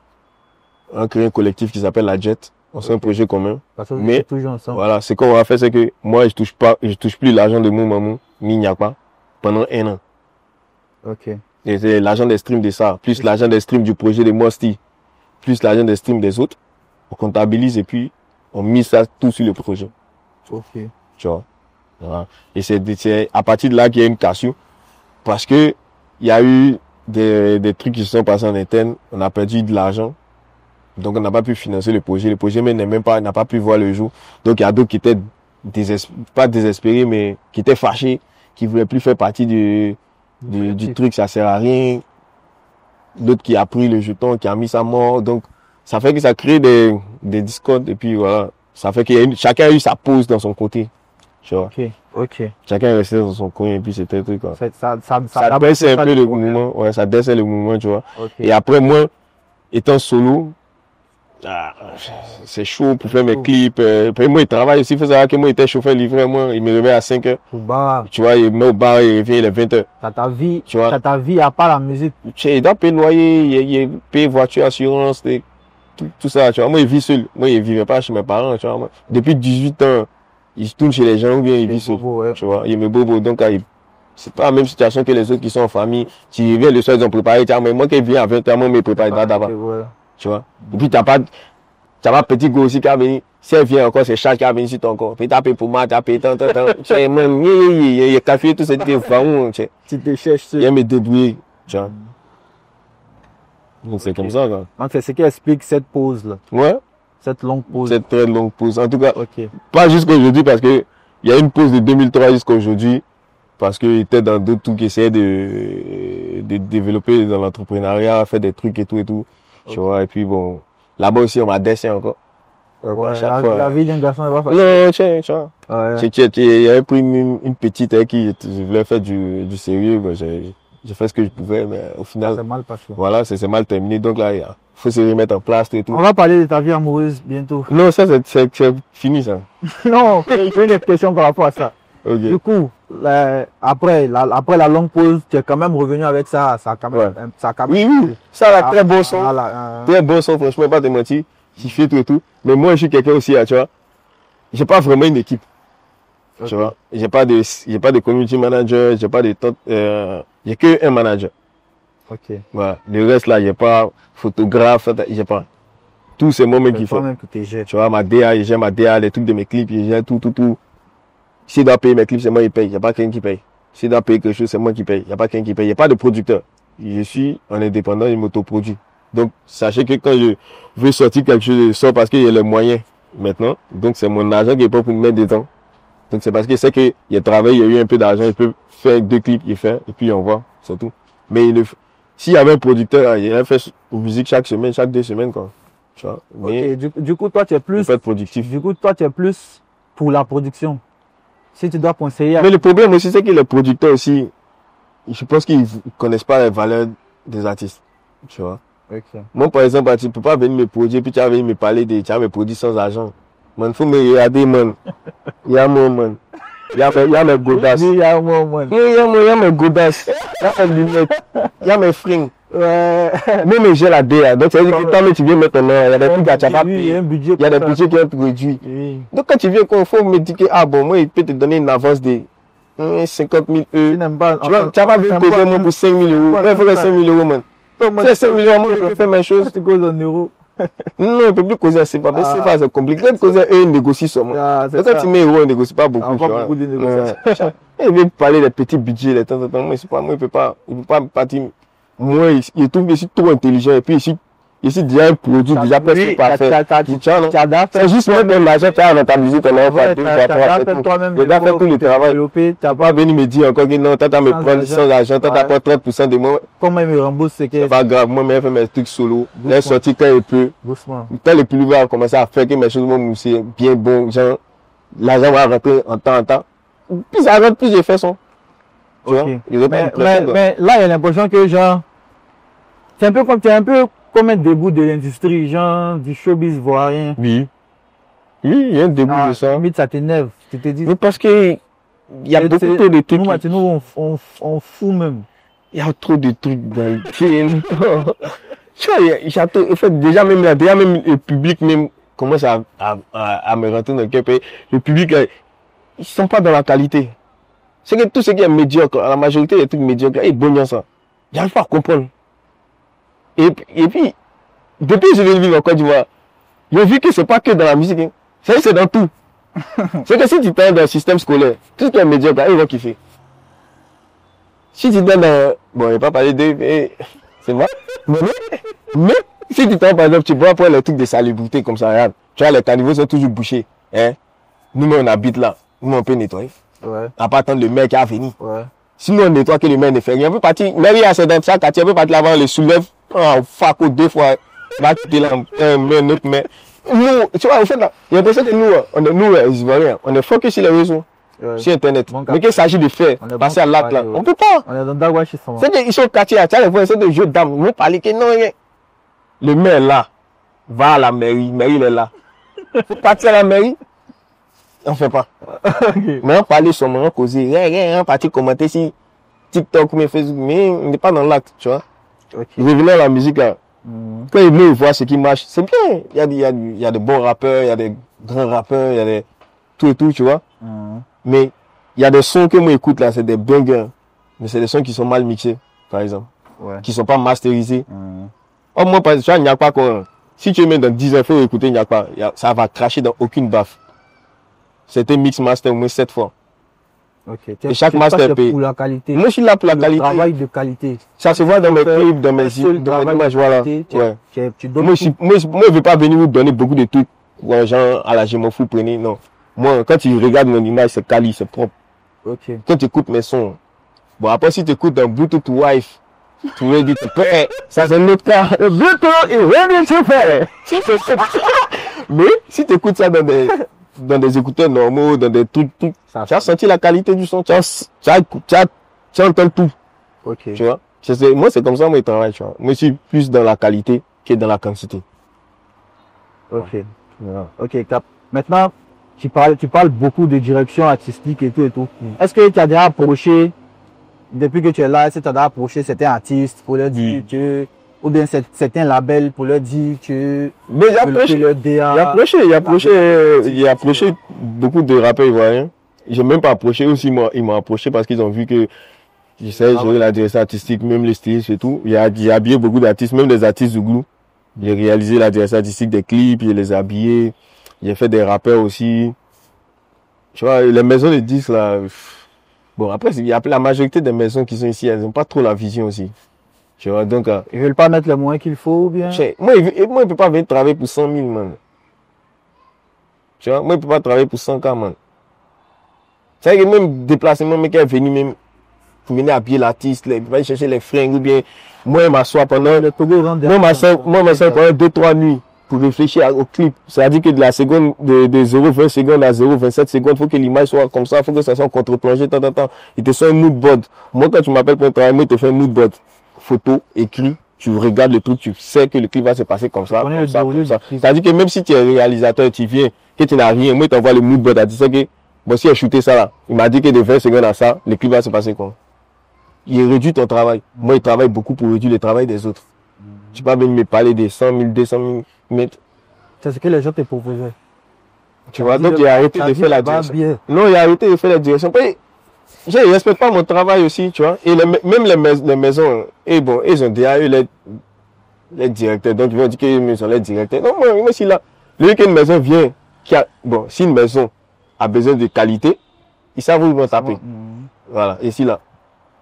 S1: on crée un collectif qui s'appelle la Jet, on sort un projet commun.
S2: Parce que vous
S1: Mais-
S2: êtes toujours ensemble.
S1: Voilà, ce qu'on va faire, c'est que moi je touche plus l'argent de mon maman, ni Nyakpa, pendant 1 an.
S2: Ok.
S1: Et c'est l'argent des streams de ça, plus l'argent des streams du projet de Mosti, plus l'argent des streams des autres. On comptabilise et puis on mise ça tout sur le projet.
S2: Ok.
S1: Tu vois. Voilà. Et c'est à partir de là qu'il y a une cassure. Parce que il y a eu des trucs qui se sont passés en interne. On a perdu de l'argent. Donc on n'a pas pu financer le projet. Le projet même n'a pas pu voir le jour. Donc il y a d'autres qui étaient pas désespérés, mais qui étaient fâchés, qui voulaient plus faire partie du truc, ça sert à rien. D'autres qui a pris le jeton, qui a mis sa mort. Donc ça fait que ça crée des discordes. Et puis voilà. Ça fait que chacun a eu sa pause dans son côté. Tu vois.
S2: Ok. Ok.
S1: Chacun est resté dans son coin et puis c'était le truc quoi.
S2: Ça
S1: baissait un peu le
S2: mouvement.
S1: mouvement, ouais, ça baissait le mouvement, tu vois.
S2: Ok.
S1: Et après moi, étant solo, c'est chaud pour faire mes clips. Puis moi, il travaille aussi, il faut savoir que moi, il était chauffeur livreur, moi, il me réveille à 5 heures.
S2: Au bar,
S1: Tu vois, il me met au bar, il revient, il est 20 heures.
S2: t'as ta vie,
S1: Tu vois.
S2: t'as ta vie à part la musique.
S1: Tu sais, il doit payer loyer, il paye voiture, assurance, tout ça, tu vois. Moi, il vit seul. Moi, il vivait pas chez mes parents, tu vois. Moi, depuis 18 ans, il tourne chez les gens ou bien il vit seul.
S2: Bobo, ouais.
S1: Tu vois, il me bobo, donc c'est pas la même situation que les autres qui sont en famille. Tu viens le soir, ils ont préparé, tiens, mais moi qui viens à 20h, moi, me prépare d'abord.
S2: Ouais.
S1: Tu vois. Et puis, t'as pas petit go aussi qui a venu. Si elle vient encore, c'est Charles qui a venu sur ton corps. Puis t'as payé pour moi, t'as payé tant. Tu sais, même, il y a café, tout ça, tu vas où, tu sais.
S2: Tu te cherches.
S1: Il y a me débrouiller, tu vois. Donc, c'est comme ça, quoi.
S2: Donc c'est ce qui explique cette pause là,
S1: Ouais.
S2: cette longue pause.
S1: Cette très longue pause. En tout cas,
S2: Ok.
S1: pas jusqu'à aujourd'hui parce que il y a une pause de 2003 jusqu'à aujourd'hui parce qu'il était dans d'autres trucs, il essayait de développer dans l'entrepreneuriat, faire des trucs et tout, tu vois. Et puis bon, là-bas aussi, on m'a dessiné encore.
S2: Ouais,
S1: À chaque
S2: la,
S1: fois.
S2: la vie d'un garçon est pas facile.
S1: Non, tu vois.
S2: Ouais.
S1: Il avait pris une petite avec qui je voulais faire du sérieux. Quoi. J'ai fait ce que je pouvais, mais au
S2: C'est
S1: final,
S2: mal passé.
S1: voilà, c'est mal terminé. Donc là, il faut se remettre en place et tout.
S2: On va parler de ta vie amoureuse bientôt.
S1: Non, ça, c'est fini, ça.
S2: Non, j'ai une question par rapport à ça.
S1: Ok.
S2: Du coup, après la longue pause, tu es quand même revenu avec ça. Ça a quand même.
S1: Ouais.
S2: Ça a quand même.
S1: Oui, ça, là, très bon son.
S2: Voilà,
S1: Très bon son, franchement, pas te mentir. Qui fait tout et tout. Mais moi, je suis quelqu'un aussi, tu vois. J'ai pas vraiment une équipe.
S2: Ok.
S1: Tu vois. J'ai pas de community manager, j'ai pas de j'ai que un manager.
S2: Ok.
S1: Voilà. Le reste, là, j'ai pas photographe, j'ai pas. Tout, c'est moi-même qui
S2: C'est
S1: fait.
S2: toi-même qui te jettes.
S1: Tu vois, ma DA, j'ai ma DA, les trucs de mes clips, j'ai tout. S'il doit payer mes clips, c'est moi qui paye. Il n'y a pas quelqu'un qui paye. S'il doit payer quelque chose, c'est moi qui paye. Il n'y a pas quelqu'un qui paye. Il n'y a pas de producteur. Je suis en indépendant, je m'autoproduis. Donc, sachez que quand je veux sortir quelque chose, je sors parce qu'il y a les moyens maintenant. Donc, c'est mon argent qui est pas pour me mettre dedans. Donc, c'est parce que c'est qu'il y a travaillé, il y a eu un peu d'argent, je peux faire 2 clips, il fait, et puis on voit, c'est tout. Mais s'il y avait un producteur, il aurait fait une musique chaque semaine, chaque 2 semaines, quoi. Tu vois. Mais,
S2: Ok, du coup, toi, tu es
S1: il
S2: plus.
S1: faut être productif.
S2: Du coup, toi, tu es plus pour la production. Si tu dois conseiller.
S1: Mais le problème aussi, c'est que les producteurs aussi, je pense qu'ils connaissent pas les valeurs des artistes. Tu vois.
S2: Ok.
S1: Moi, par exemple, tu peux pas venir me produire, puis tu vas venir me parler tu vas me produire sans argent. Man, faut me regarder, man. Il y a moi, man. Il y a mes godasses.
S2: Il y a un moment.
S1: Il y a mes godasses. Il y a mes lunettes. Il y a mes fringues.
S2: Ouais.
S1: Même j'ai la DA. Donc, ça veut dire que quand tu viens maintenant, il y a des trucs que tu n'as pas
S2: Oui, il y a
S1: payé.
S2: un budget.
S1: Il y a des
S2: pour ça.
S1: budgets qui ont produit.
S2: Oui.
S1: Donc, quand tu viens, il faut me dire que, ah bon, moi, il peut te donner une avance de 50 000
S2: Tu
S1: euros.
S2: n'aimes pas.
S1: Tu vois, tu n'as pas vu payer moi pour 5 000 euros. Il faut que 5 000 euros, man. C'est 5 000 euros, moi, je fais mes choses.
S2: Tu causes en euros.
S1: Non, on ne peut plus causer, c'est pas c'est compliqué. Quand causer, eux, ils négocient seulement. Quand tu mets héros, ils ne négocient pas beaucoup.
S2: Beaucoup de négociations.
S1: Il veut parler des petits budgets, de temps en temps. Moi, il ne peut pas partir. Moi, il trouve que je suis trop intelligent. Et puis, ici, déjà un produit, déjà presque parfait. C'est juste mettre l'argent, tu as dans ta musique, on a fait deux, trois, tu as fait tout le travail. Tu n'as pas venu me dire encore que non, tu as me prendre sans argent, tu as pas 30% de moi.
S2: Comment il me rembourse, c'est que.
S1: C'est pas grave, moi, je fais mes trucs solo. J'ai sorti quand il peut.
S2: Doucement.
S1: Quand le public va commencer à faire que mes choses, c'est bien bon, genre, l'argent va rentrer en temps. Plus ça rentre, plus j'ai fait son. Tu vois?
S2: Mais là, il y a l'impression que, genre, c'est un peu comme un début de l'industrie, genre, du showbiz ivoirien.
S1: Oui. Oui, il y a un début de ça.
S2: Limite, ça t'énerve. Tu te dis.
S1: Mais parce que, il y a beaucoup trop de trucs.
S2: Nous, on fout même.
S1: Il y a trop de trucs dans le film. Tu vois, en fait, déjà même le public même commence à me rentrer dans le cœur. Le public, ils sont pas dans la qualité. C'est que tout ce qui est médiocre, la majorité des trucs médiocres, ils bon ça. J'arrive pas à comprendre. Et puis, depuis que je vais vivre en Côte d'Ivoire, j'ai vu que c'est pas que dans la musique. Hein. C'est dans tout. C'est que si tu es dans le système scolaire, tout ce qui est médiocre, ils vont kiffer. Si tu es dans... Bon, je vais pas parler de... C'est vrai. Mais si tu par exemple, tu vois pour les trucs de salubrité comme ça, regarde. Tu vois, les caniveaux sont toujours bouchés. Hein? Nous, on habite là. Nous, on peut nettoyer.
S2: Ouais.
S1: À part attendre le maire qui a fini.
S2: Ouais.
S1: Sinon, on nettoie que le maire ne fait rien. On peut partir, mais il y a dans chaque quartier, on peut partir là-bas, on les soulève, en faco 2 fois, va quitter là, un autre maire. Nous, tu vois, en fait, là, il y a l'impression que nous, les Ivoiriens, on est focus sur les réseaux. Ouais. Sur Internet. Bon, mais qu'il s'agit de faire, passer à l'acte là, on peut pas.
S2: On est dans Dagouachi,
S1: c'est qu'ils sont au quartier, tu vois, c'est des jeux d'âme. Ils vont parler que non, rien. Le maire là, va à la mairie, il est là. Faut partir à la mairie, on fait pas. Okay. Mais on parle seulement, on cause, rien, partir commenter si TikTok ou Facebook, mais on n'est pas dans l'acte, tu vois. Okay. Revenons à la musique là. Quand ils veulent voir ce qui marche, c'est bien. Il y a de bons rappeurs, il y a des grands rappeurs, il y a des tout et tout, tu vois. Mais il y a des sons que moi j'écoute là, c'est des bangers. Mais c'est des sons qui sont mal mixés, par exemple. Ouais. Qui sont pas masterisés. Oh, moi, par exemple, il n'y a pas quoi. Si tu mets dans 10 ans, il faut écouter, il n'y a pas. Ça va cracher dans aucune baffe. C'était mix master au moins 7 fois.
S2: Okay.
S1: Et chaque master paye.
S2: Pour la qualité.
S1: Moi, je suis là pour la qualité.
S2: Travail de qualité.
S1: Ça se voit dans mes clips, dans mes images, voilà. Ouais. Moi, je veux pas venir vous donner beaucoup de trucs. Ouais, genre, à la je m'en fous, prenez, non. Moi, quand tu regardes mon image, c'est quali, c'est propre.
S2: Okay.
S1: Quand tu écoutes mes sons, bon, après, si tu écoutes un Bluetooth Wife, tu veux dire, ça c'est un autre cas. Le Bluetooth est ready to pay. Mais, si tu écoutes ça dans des écouteurs normaux, dans des trucs, tu as senti la qualité du son, tu entends tout.
S2: Ok.
S1: Tu vois? Moi, c'est comme ça, moi, je travaille, tu vois. Moi, je suis plus dans la qualité que dans la quantité.
S2: Ok. Voilà. Ok, cap. Maintenant, tu parles beaucoup de direction artistique et tout. Est-ce que tu as déjà approché, depuis que tu es là, est-ce que tu as déjà approché certains artistes pour leur dire que, ou bien certains labels pour leur dire que,
S1: mais j'ai approché beaucoup de rappeurs ivoiriens. J'ai même pas approché aussi, ils m'ont approché parce qu'ils ont vu que j'essaie de gérer la direction artistique, même les stylistes et tout. J'ai habillé beaucoup d'artistes, même des artistes du Glou. J'ai réalisé la direction artistique des clips, j'ai les habillés. J'ai fait des rappeurs aussi. Tu vois, les maisons de disques là. Bon, après, il y a la majorité des maisons qui sont ici, elles n'ont pas trop la vision aussi. Tu vois, donc.
S2: Ils veulent pas mettre les moyens qu'il faut ou bien.
S1: Moi, il peut pas venir travailler pour 100 000, man. Tu vois, moi, il peut pas travailler pour 100 K, man. C'est vrai que même déplacement, mais qui est venu même pour venir habiller l'artiste, il va chercher les fringues ou bien. Moi, je m'assois pendant. Moi, m'assois pendant 2-3 nuits. Pour réfléchir au clip. C'est-à-dire que de la seconde, de 0,20 secondes à 0,27 secondes, il faut que l'image soit comme ça, il faut que ça soit contre-plongé, Il te soit un mood board. Moi, quand tu m'appelles pour un travail, moi, je te fais un mood board. Photo, écrit, tu regardes le truc, tu sais que le clip va se passer comme ça. C'est-à-dire que même si tu es réalisateur, tu viens, que tu n'as rien, moi, je t'envoie le mood board à dire que, bon, si il a shooté ça là, il m'a dit que de 20 secondes à ça, le clip va se passer comme. Il réduit ton travail. Moi, il travaille beaucoup pour réduire le travail des autres. Tu peux pas venir me parler des 100 000, 200 000 mètres.
S2: C'est ce que les gens te proposaient.
S1: Tu vois, donc il a arrêté de faire la direction. Non, il a arrêté de faire la direction. Je ne respecte pas mon travail aussi, tu vois. Et même les maisons, et bon, ils ont déjà eu les directeurs. Donc, ils vont dire qu'ils sont les directeurs. Non, moi, si là, le qu'une maison vient, si une maison a besoin de qualité, ils savent où ils vont taper. Voilà. Et si là,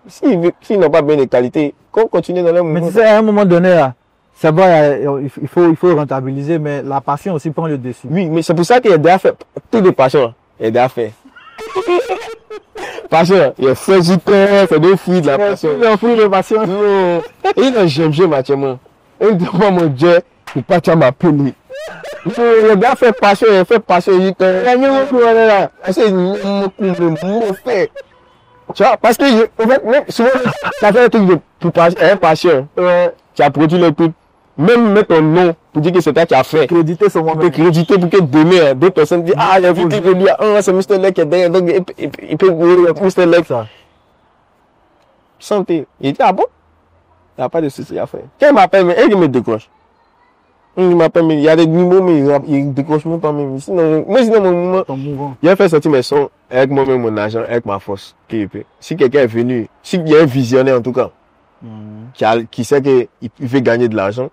S1: s'ils n'ont pas bien de qualité, qu'on continue dans le
S2: mouvement. Mais tu sais, à un moment donné, là, c'est vrai, il faut rentabiliser, mais la passion aussi prend le dessus.
S1: Oui, mais c'est pour ça qu'il y a des affaires. Toutes les passions, il y a des affaires. Passion, il y a fait du temps, c'est des fruits de la passion.
S2: Il y a fruits de passion.
S1: Et là, j'aime Mathieu. Et devant mon Dieu, il pas tu ma peine. Il y a des affaires passion, il y a fait passion. Il y a des affaires passion. Tu vois, parce que, en fait, même souvent, ça fait un truc de passion. Tu as produit le truc. Même mettre ton nom pour dire que c'est toi qui as fait.
S2: Créditer son moment.
S1: Créditer pour que demain, deux personnes disent, ah, il y a vu qu'il veut dire, ah, c'est Mr. Leg qui est derrière, donc il peut dire Mr. Leg. Ça. Santé. Il dit, ah bon? Il n'y a pas de souci à faire. Quand il m'appelle, mais il me décroche. Il m'appelle, mais il y a des numéros, mais il ne décroche même pas même. Sinon, moi, sinon, mon mouvement, il a fait sortir mes sons avec moi-même, mon argent, avec ma force. Si quelqu'un est venu, s'il y a un visionnaire en tout cas, qui sait qu'il veut gagner de l'argent,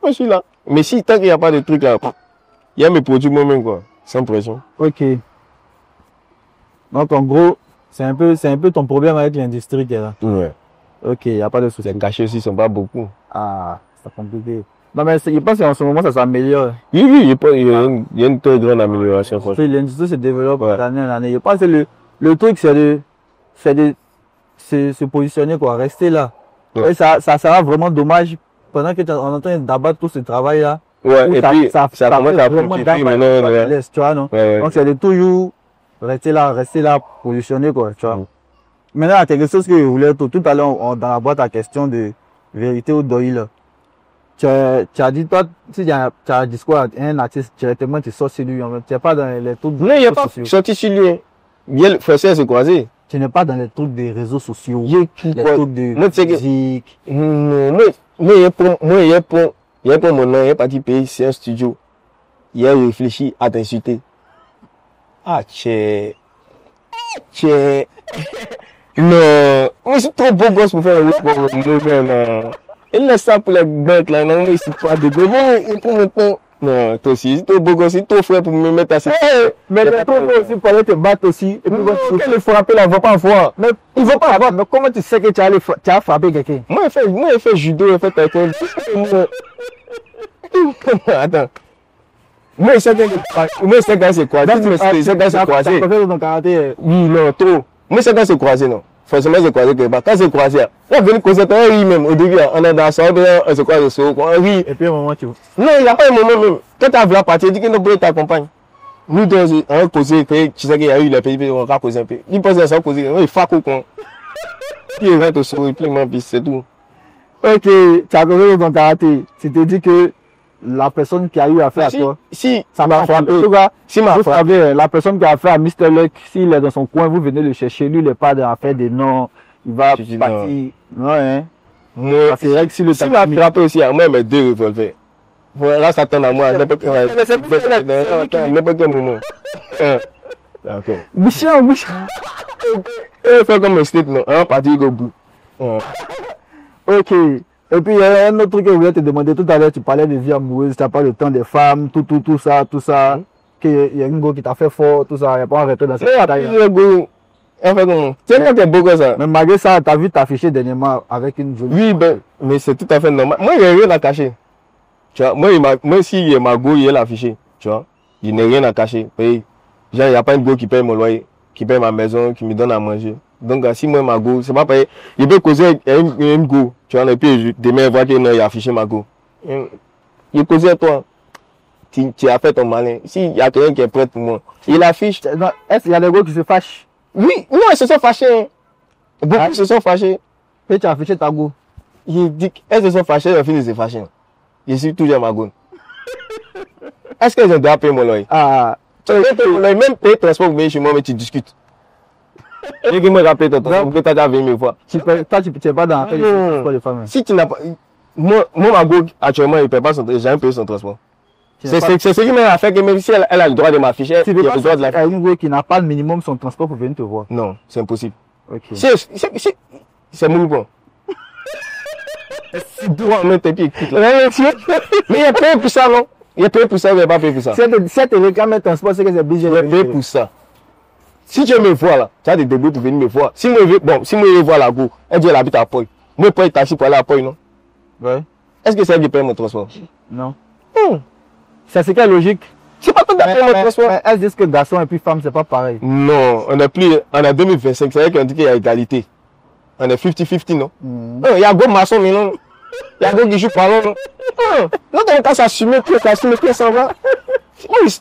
S1: moi je suis là. Mais si tant qu'il n'y a pas de truc là, il y a mes produits moi-même quoi, sans pression.
S2: Ok. Donc en gros, c'est un peu ton problème avec l'industrie qui est là.
S1: Ouais.
S2: Ok, il n'y a pas de souci.
S1: Les cachets aussi ne sont pas beaucoup.
S2: Ah, c'est compliqué. Non mais je pense qu'en ce moment ça s'améliore.
S1: Oui, il y a une très grande amélioration.
S2: L'industrie se développe d'année en année. Je pense que le truc c'est de se positionner quoi, rester là. Ouais. Et ça sera vraiment dommage pendant que on est en train d'abattre tout ce travail là.
S1: Ouais, et puis ça commence à
S2: vraiment maintenant, tu vois, non? Ouais. Donc c'est de toujours rester là, positionner quoi, tu vois. Maintenant, il y a quelque chose que je voulais tout à l'heure dans la boîte à question de vérité ou d'oïl là. Tu as dit toi, si tu as dit quoi, un artiste directement tu sors sur lui, tu n'es pas dans les trucs.
S1: Non, il n'y a pas sorti sur lui. Bien, le frère se croiser.
S2: Tu n'es pas dans les trucs des réseaux sociaux,
S1: les
S2: trucs de musique.
S1: Moi, il y a pour mon nom, il y a parti payer, c'est un studio. Il a réfléchi à t'insulter. Ah, tchè. Non, moi, je suis trop beau gosse pour faire un pour moi-même. Il laisse ça pour les bêtes là, non, mais c'est pas de bon, il prend mon temps. Non, toi aussi, c'est trop beau gosse, c'est trop frère pour me mettre à cette.
S2: Mais il est trop beau aussi pour aller te battre aussi. Et puis, quand il frapper là, il ne va pas voir. Mais il ne va pas avoir. Mais comment tu sais que tu as frappé quelqu'un?
S1: Moi, il fait judo, il fait taekwondo. Attends. Moi, je sais que c'est quoi.
S2: C'est quoi? Dans karaté.
S1: Oui, non, trop. Moi, je sais que c'est croisé, non. Forcément, c'est croisé quelque part. Quand c'est croisé, on vient causer, oui, même. Au début, on est dans la soirée, on se croise au saut, oui.
S2: Et puis, un moment, tu vois.
S1: Non, il n'y a pas un moment même. Quand tu as voulu partir, il dit que nous pouvons t'accompagner. Nous, on a causé, tu sais qu'il y a eu les pays, on va causer un peu. Il pense à ça, causer, il fait quoi, quoi. Puis il rentre au saut, et puis il m'en c'est tout.
S2: Ok, tu as causé dans ton karaté. Tu te dis que la personne qui a eu affaire à toi,
S1: si
S2: ça m'a frappé. Si vous savez, la personne qui a affaire à Mr. Luck, s'il est dans son coin, vous venez le chercher, lui, il n'est pas dans faire des noms, il va partir. Non, hein.
S1: Non, c'est vrai que si m'a frappé aussi, à moi, il met 2 revolvers. Voilà, ça tend à moi, n'importe quel moment. D'accord.
S2: Michel.
S1: Il fait comme un statement, hein, partir au bout.
S2: Ok. Et puis, il y a un autre truc que je voulais te demander. Tout à l'heure, tu parlais de vie amoureuse, tu as parlé le temps des femmes, tout ça. Il y a une go qui t'a fait fort, tout ça. Il n'y a pas arrêté dans cette bataille.
S1: C'est quand t'es beau comme ça.
S2: Mais malgré ça, tu as vu t'afficher dernièrement avec une jolie.
S1: Oui, ben, mais c'est tout à fait normal. Moi, il n'y a rien à cacher. Tu vois, moi, si il y a ma go, il est affiché. Tu vois, il n'y a rien à cacher. Genre, il n'y a pas une go qui paye mon loyer, qui paye ma maison, qui me donne à manger. Donc, si moi, ma go, c'est pas pareil. Il peut causer une go, tu vois, et puis demain, il voit qu'il a affiché ma go. Il cause à toi. Tu as fait ton malin. S'il y a quelqu'un qui est prêt pour moi, il affiche.
S2: Est-ce qu'il y a des go qui se fâchent?
S1: Oui, non, ils se sont fâchés. Beaucoup se sont fâchés.
S2: Et tu as affiché ta go.
S1: Il dit qu'elles se sont fâchées, elles finissent de se fâcher. Je suis toujours ma go. Est-ce qu'elles ont déjà payé mon loyer? Même payer transport pour venir chez moi, mais tu discutes. Et qui me rappelle ton transport, que tu as déjà 20 000 fois.
S2: Toi, tu n'es pas dans la femmes.
S1: Si tu n'as pas. Moi, ma go, actuellement, il ne paye pas son transport. J'ai jamais payé son transport. C'est ce qui m'a fait que même si elle a le droit de m'afficher, elle a le droit de la faire.
S2: Une go qui n'a pas le minimum son transport pour venir te voir.
S1: Non, c'est impossible.
S2: Ok.
S1: C'est mon point. Si droit en main, tes pieds écoutent là. Mais il y a payé pour ça, non? Il y a payé pour ça, il n'y a pas payé pour ça.
S2: Si elle te réclame un transport, c'est que c'est obligé.
S1: Il y a payé pour ça. Si tu veux me voir là, tu as des débrouilles pour venir me voir. Si moi je vois la go, elle dit elle habite à Poy. Moi je paye taxi pour aller à Poy, non?
S2: Ouais.
S1: Est-ce que c'est elle qui paye mon transport?
S2: Non. C'est quelle logique?
S1: C'est pas toi qui paye mon transport.
S2: Mais elles disent que garçon et puis femme, c'est pas pareil.
S1: Non, on a 2025, c'est vrai qu'on dit qu'il y a égalité. On est 50-50, non? Il y a go maçon, mais non. Il y a go qui joue par là, non? Non, t'as qu'à s'assumer, puis ça va.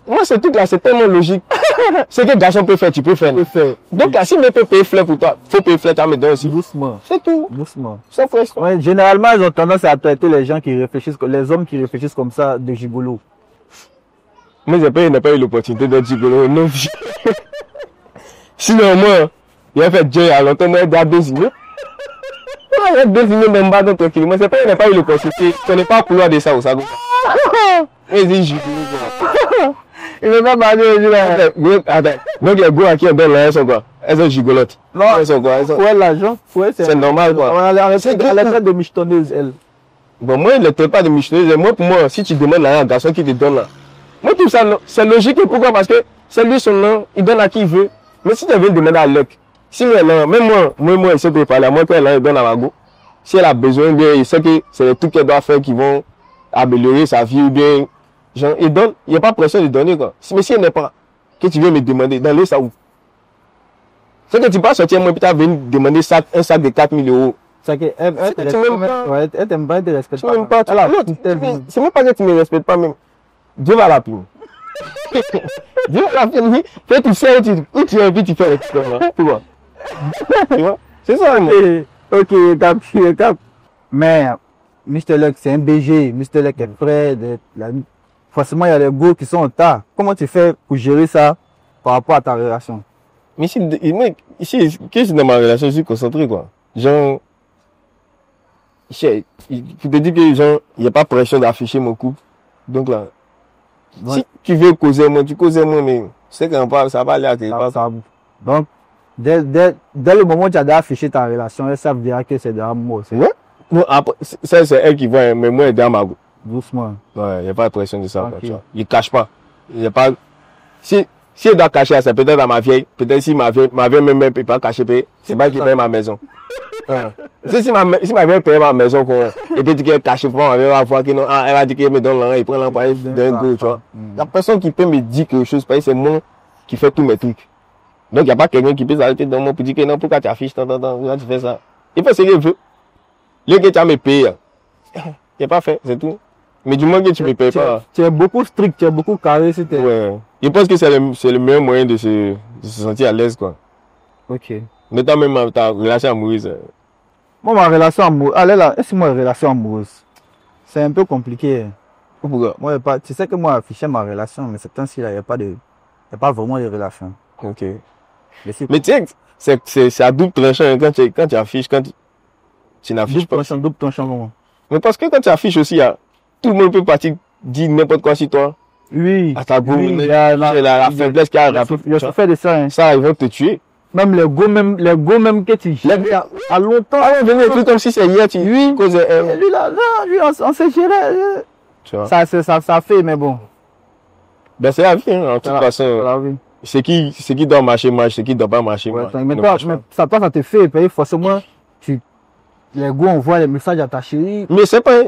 S1: Moi, ce truc là, c'est tellement logique. Ce que garçon peut faire, tu peux faire. Donc, si je peux payer fleur pour toi, il faut payer fleur, tu as mes dents aussi.
S2: Doucement.
S1: C'est tout.
S2: Doucement.
S1: Ça fait.
S2: Ouais, généralement, ils ont tendance à traiter les gens qui réfléchissent, les hommes qui réfléchissent comme ça de gigolo.
S1: Moi, je n'ai pas eu l'opportunité d'être gigolo. Non. Sinon, moi, il a fait Dieu à longtemps, moi, il a désigné. Il a désigné même pas d'autres kilomètres. Moi, c'est pas, il n'a pas eu l'opportunité. Ce n'est pas pour pouvoir de ça au sago. Mais il gigolo. Il ne va pas parler au gigolo. Attends. Donc, les gars à qui on donne l'argent, sont quoi? Elles sont gigolotes.
S2: Non.
S1: Elles sont quoi?
S2: Ouais, l'argent. Ouais,
S1: c'est normal, quoi.
S2: Elle est traite de michetonneuse, elle.
S1: Bon, moi, il ne traite pas de michetonneuse. Moi, pour moi, si tu demandes l'argent à un garçon qui te donne là, moi, tout ça, c'est logique. Pourquoi? Parce que c'est lui son nom, il donne à qui il veut. Mais si tu veux demander à l'autre, si moi, même moi, il sait que parler à moi, quand elle donne à ma go, si elle a besoin, bien, il sait que c'est les trucs qu'elle doit faire qui vont améliorer sa vie, ou bien, genre, il donne, il n'y a pas pression de donner, quoi. Mais si elle n'est pas, que tu veux me demander, dans ça où? C'est que tu peux sortir, moi, puis tu vas venir demander un sac de 4 000 euros.
S2: C'est qu'elle elle t'aime pas, elle te respecte pas.
S1: C'est même pas que tu me respectes pas, même. Dieu va la punir. Dieu va la punir. Fait tu sais où tu es, puis tu fais l'expérience. Tu vois? Tu vois? C'est ça, moi.
S2: Ok, cap. Mais, Mr. Luck, c'est un BG. Mr. Luck est prêt. Forcément, il y a des go qui sont en tas. Comment tu fais pour gérer ça par rapport à ta relation?
S1: Mais ici, qu'est-ce que dans ma relation, je suis concentré, quoi. Genre, pour te dire que, genre, il n'y a pas pression d'afficher mon couple. Donc là, ouais. Si tu veux causer moi, tu causes moi, mais c'est qu'on parle, ça va aller à quelque part.
S2: Donc, dès le moment où tu as affiché ta relation, elles savent déjà que c'est de l'amour.
S1: Ouais. Non, après, ça, c'est elle qui voit, mais moi, elle est dans ma go.
S2: Doucement.
S1: Ouais, il n'y a pas de pression de ça. Okay. Quoi, il ne cache pas. Il n'y a pas. Si elle doit cacher, c'est peut-être à ma vieille. Peut-être si ma vieille même ne peut pas cacher, c'est pas qu'il paye ma maison. Ouais. Si ma vieille paye ma maison, et puis qu'elle cache pas, elle va voir qu'elle va dire qu'elle me donne l'argent, il prend l'employé d'un go, tu vois. La personne qui peut me dire quelque chose, c'est moi qui fais tous mes trucs. Donc il n'y a pas quelqu'un qui peut s'arrêter dans moi pour dire que non, pourquoi tu affiches, pourquoi tu fais ça. Il fait ce qu'il veut. Le que tu as me payé, il n'est pas fait, c'est tout. Mais du moins que tu ne me payes pas.
S2: Tu es beaucoup strict, tu es beaucoup carré.
S1: Ouais. Je pense que c'est le meilleur moyen de se sentir à l'aise, quoi.
S2: Ok.
S1: Mais toi même ta relation amoureuse.
S2: Moi, ma relation amoureuse. Allez là, est-ce que moi, relation amoureuse? C'est un peu compliqué.
S1: Pourquoi?
S2: Moi, tu sais que moi, affiché ma relation, mais c'est temps-ci, il n'y a pas vraiment de relation.
S1: Ok. Mais tu sais, c'est à double tranchant quand tu affiches, quand tu n'affiches pas.
S2: Double tranchant, comment?
S1: Mais parce que quand tu affiches aussi, tout le monde peut partir dire n'importe quoi sur toi.
S2: Oui.
S1: À ta boue,
S2: la
S1: faiblesse qu'il y a.
S2: Je souffert de ça. Hein.
S1: Ça, ils vont te tuer.
S2: Même les go même que tu gères à longtemps.
S1: Ah, on venait plus comme si c'est hier, tu
S2: lui, lui là, on s'est géré. Tu vois. Ça fait, mais bon.
S1: Ben, c'est la vie, hein, en toute façon. Ce qui doit marcher, marche. Ce qui ne doit pas marcher, marche.
S2: Mais toi, ça te fait payer forcément. Les gars, on voit les messages à ta chérie.
S1: Mais c'est pas.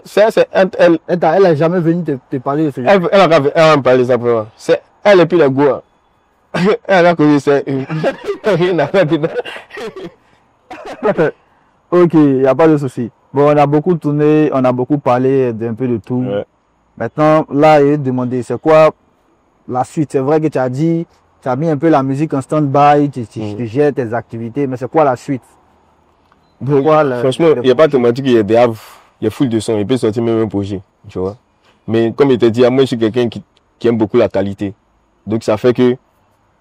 S2: Elle a jamais venu te parler de ce
S1: genre. Elle va me parler de ça pour moi. C'est elle et puis les gars. Elle a connu ça.
S2: Ok, il n'y a pas de souci. Bon, on a beaucoup tourné, on a beaucoup parlé d'un peu de tout. Ouais. Maintenant, là, il est demandé, c'est quoi la suite? C'est vrai que tu as dit, tu as mis un peu la musique en stand-by, tu gères tes activités, mais c'est quoi la suite?
S1: Franchement, il n'y a pas de thématique, il y a full de son, il peut sortir même un projet, tu vois. Mais comme il te dit, moi je suis quelqu'un qui aime beaucoup la qualité. Donc ça fait que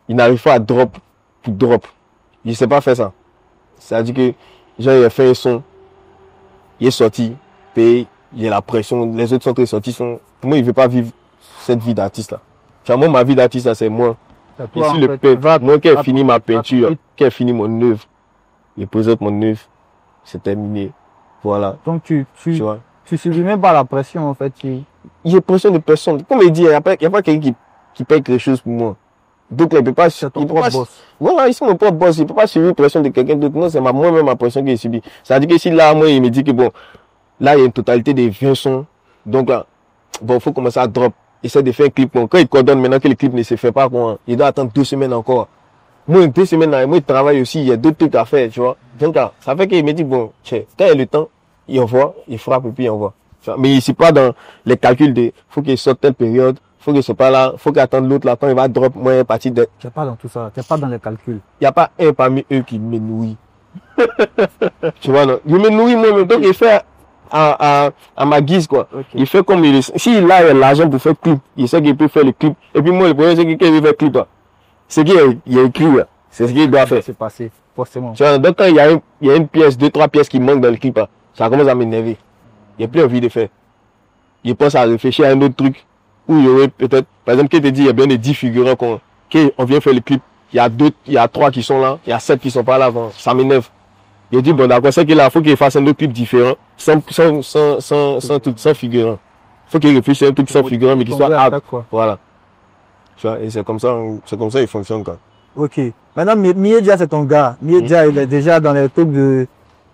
S1: il n'arrive pas à drop pour drop. Il ne sait pas faire ça. C'est-à-dire que genre il a fait un son, il est sorti, puis il y a la pression, les autres sont très sortis. Moi il ne veut pas vivre cette vie d'artiste là. Enfin, moi ma vie d'artiste là c'est moi. Ici le peuple, moi qui ai fini ma peinture, qui ai fini mon œuvre, je présente mon œuvre. C'est terminé. Voilà.
S2: Donc, tu
S1: vois.
S2: Tu subis même pas la pression, en fait.
S1: J'ai pression de personne. Comme il dit, il n'y a pas quelqu'un qui paye quelque chose pour moi. Donc, il ne peut pas.
S2: C'est ton propre boss.
S1: Voilà, ici, mon propre boss. Il ne peut pas subir la pression de quelqu'un d'autre. Non, c'est moi-même ma pression que j'ai subie. Ça veut dire que si là, moi, il me dit que bon, là, il y a une totalité des vieux sons. Donc là, bon, il faut commencer à drop. Essaie de faire un clip. Bon, quand il coordonne maintenant que le clip ne se fait pas, bon, il doit attendre 2 semaines encore. Moi, 2 semaines, moi, je travaille aussi. Il y a d'autres trucs à faire, tu vois. Donc là, ça fait qu'il me dit, bon, quand il y a le temps, il envoie, il frappe et puis il envoie. Mais ici, pas dans les calculs de, faut qu'il sorte telle période, faut qu'il soit pas là, faut qu'il attende l'autre là, quand il va drop, moi, une partie de.
S2: Tu n'es pas dans tout ça, tu n'es pas dans les calculs.
S1: Il n'y a pas un parmi eux qui me nourrit. Tu vois, non? Il me nourrit moi-même, donc il fait à ma guise, quoi. Okay. Il fait comme il est. S'il a l'argent pour faire clip, il sait qu'il peut faire le clip. Et puis moi, le premier, c'est qu'il veut faire clip, c'est qu'il a écrit, là. C'est ce qu'il doit faire.
S2: C'est passé, forcément.
S1: Tu vois, donc quand il y a une pièce, 2-3 pièces qui manquent dans le clip, là, ça commence à m'énerver. Il n'y a plus envie de faire. Il pense à réfléchir à un autre truc où il y aurait peut-être, par exemple, qui te dit, il y a bien des 10 figurants qu'on vient faire le clip. Il y a 3 qui sont là, il y a 7 qui sont pas là avant. Ça m'énerve. Il dit, bon, d'accord, c'est qu'il a, faut qu'il fasse un autre clip différent, sans figurants. Faut qu'il réfléchisse à un truc sans figurants, mais qui soit hard. Voilà. Tu vois, et c'est comme ça, il fonctionne, quoi.
S2: Ok. Maintenant, Miedia, c'est ton gars. Miedia, il est déjà dans les trucs de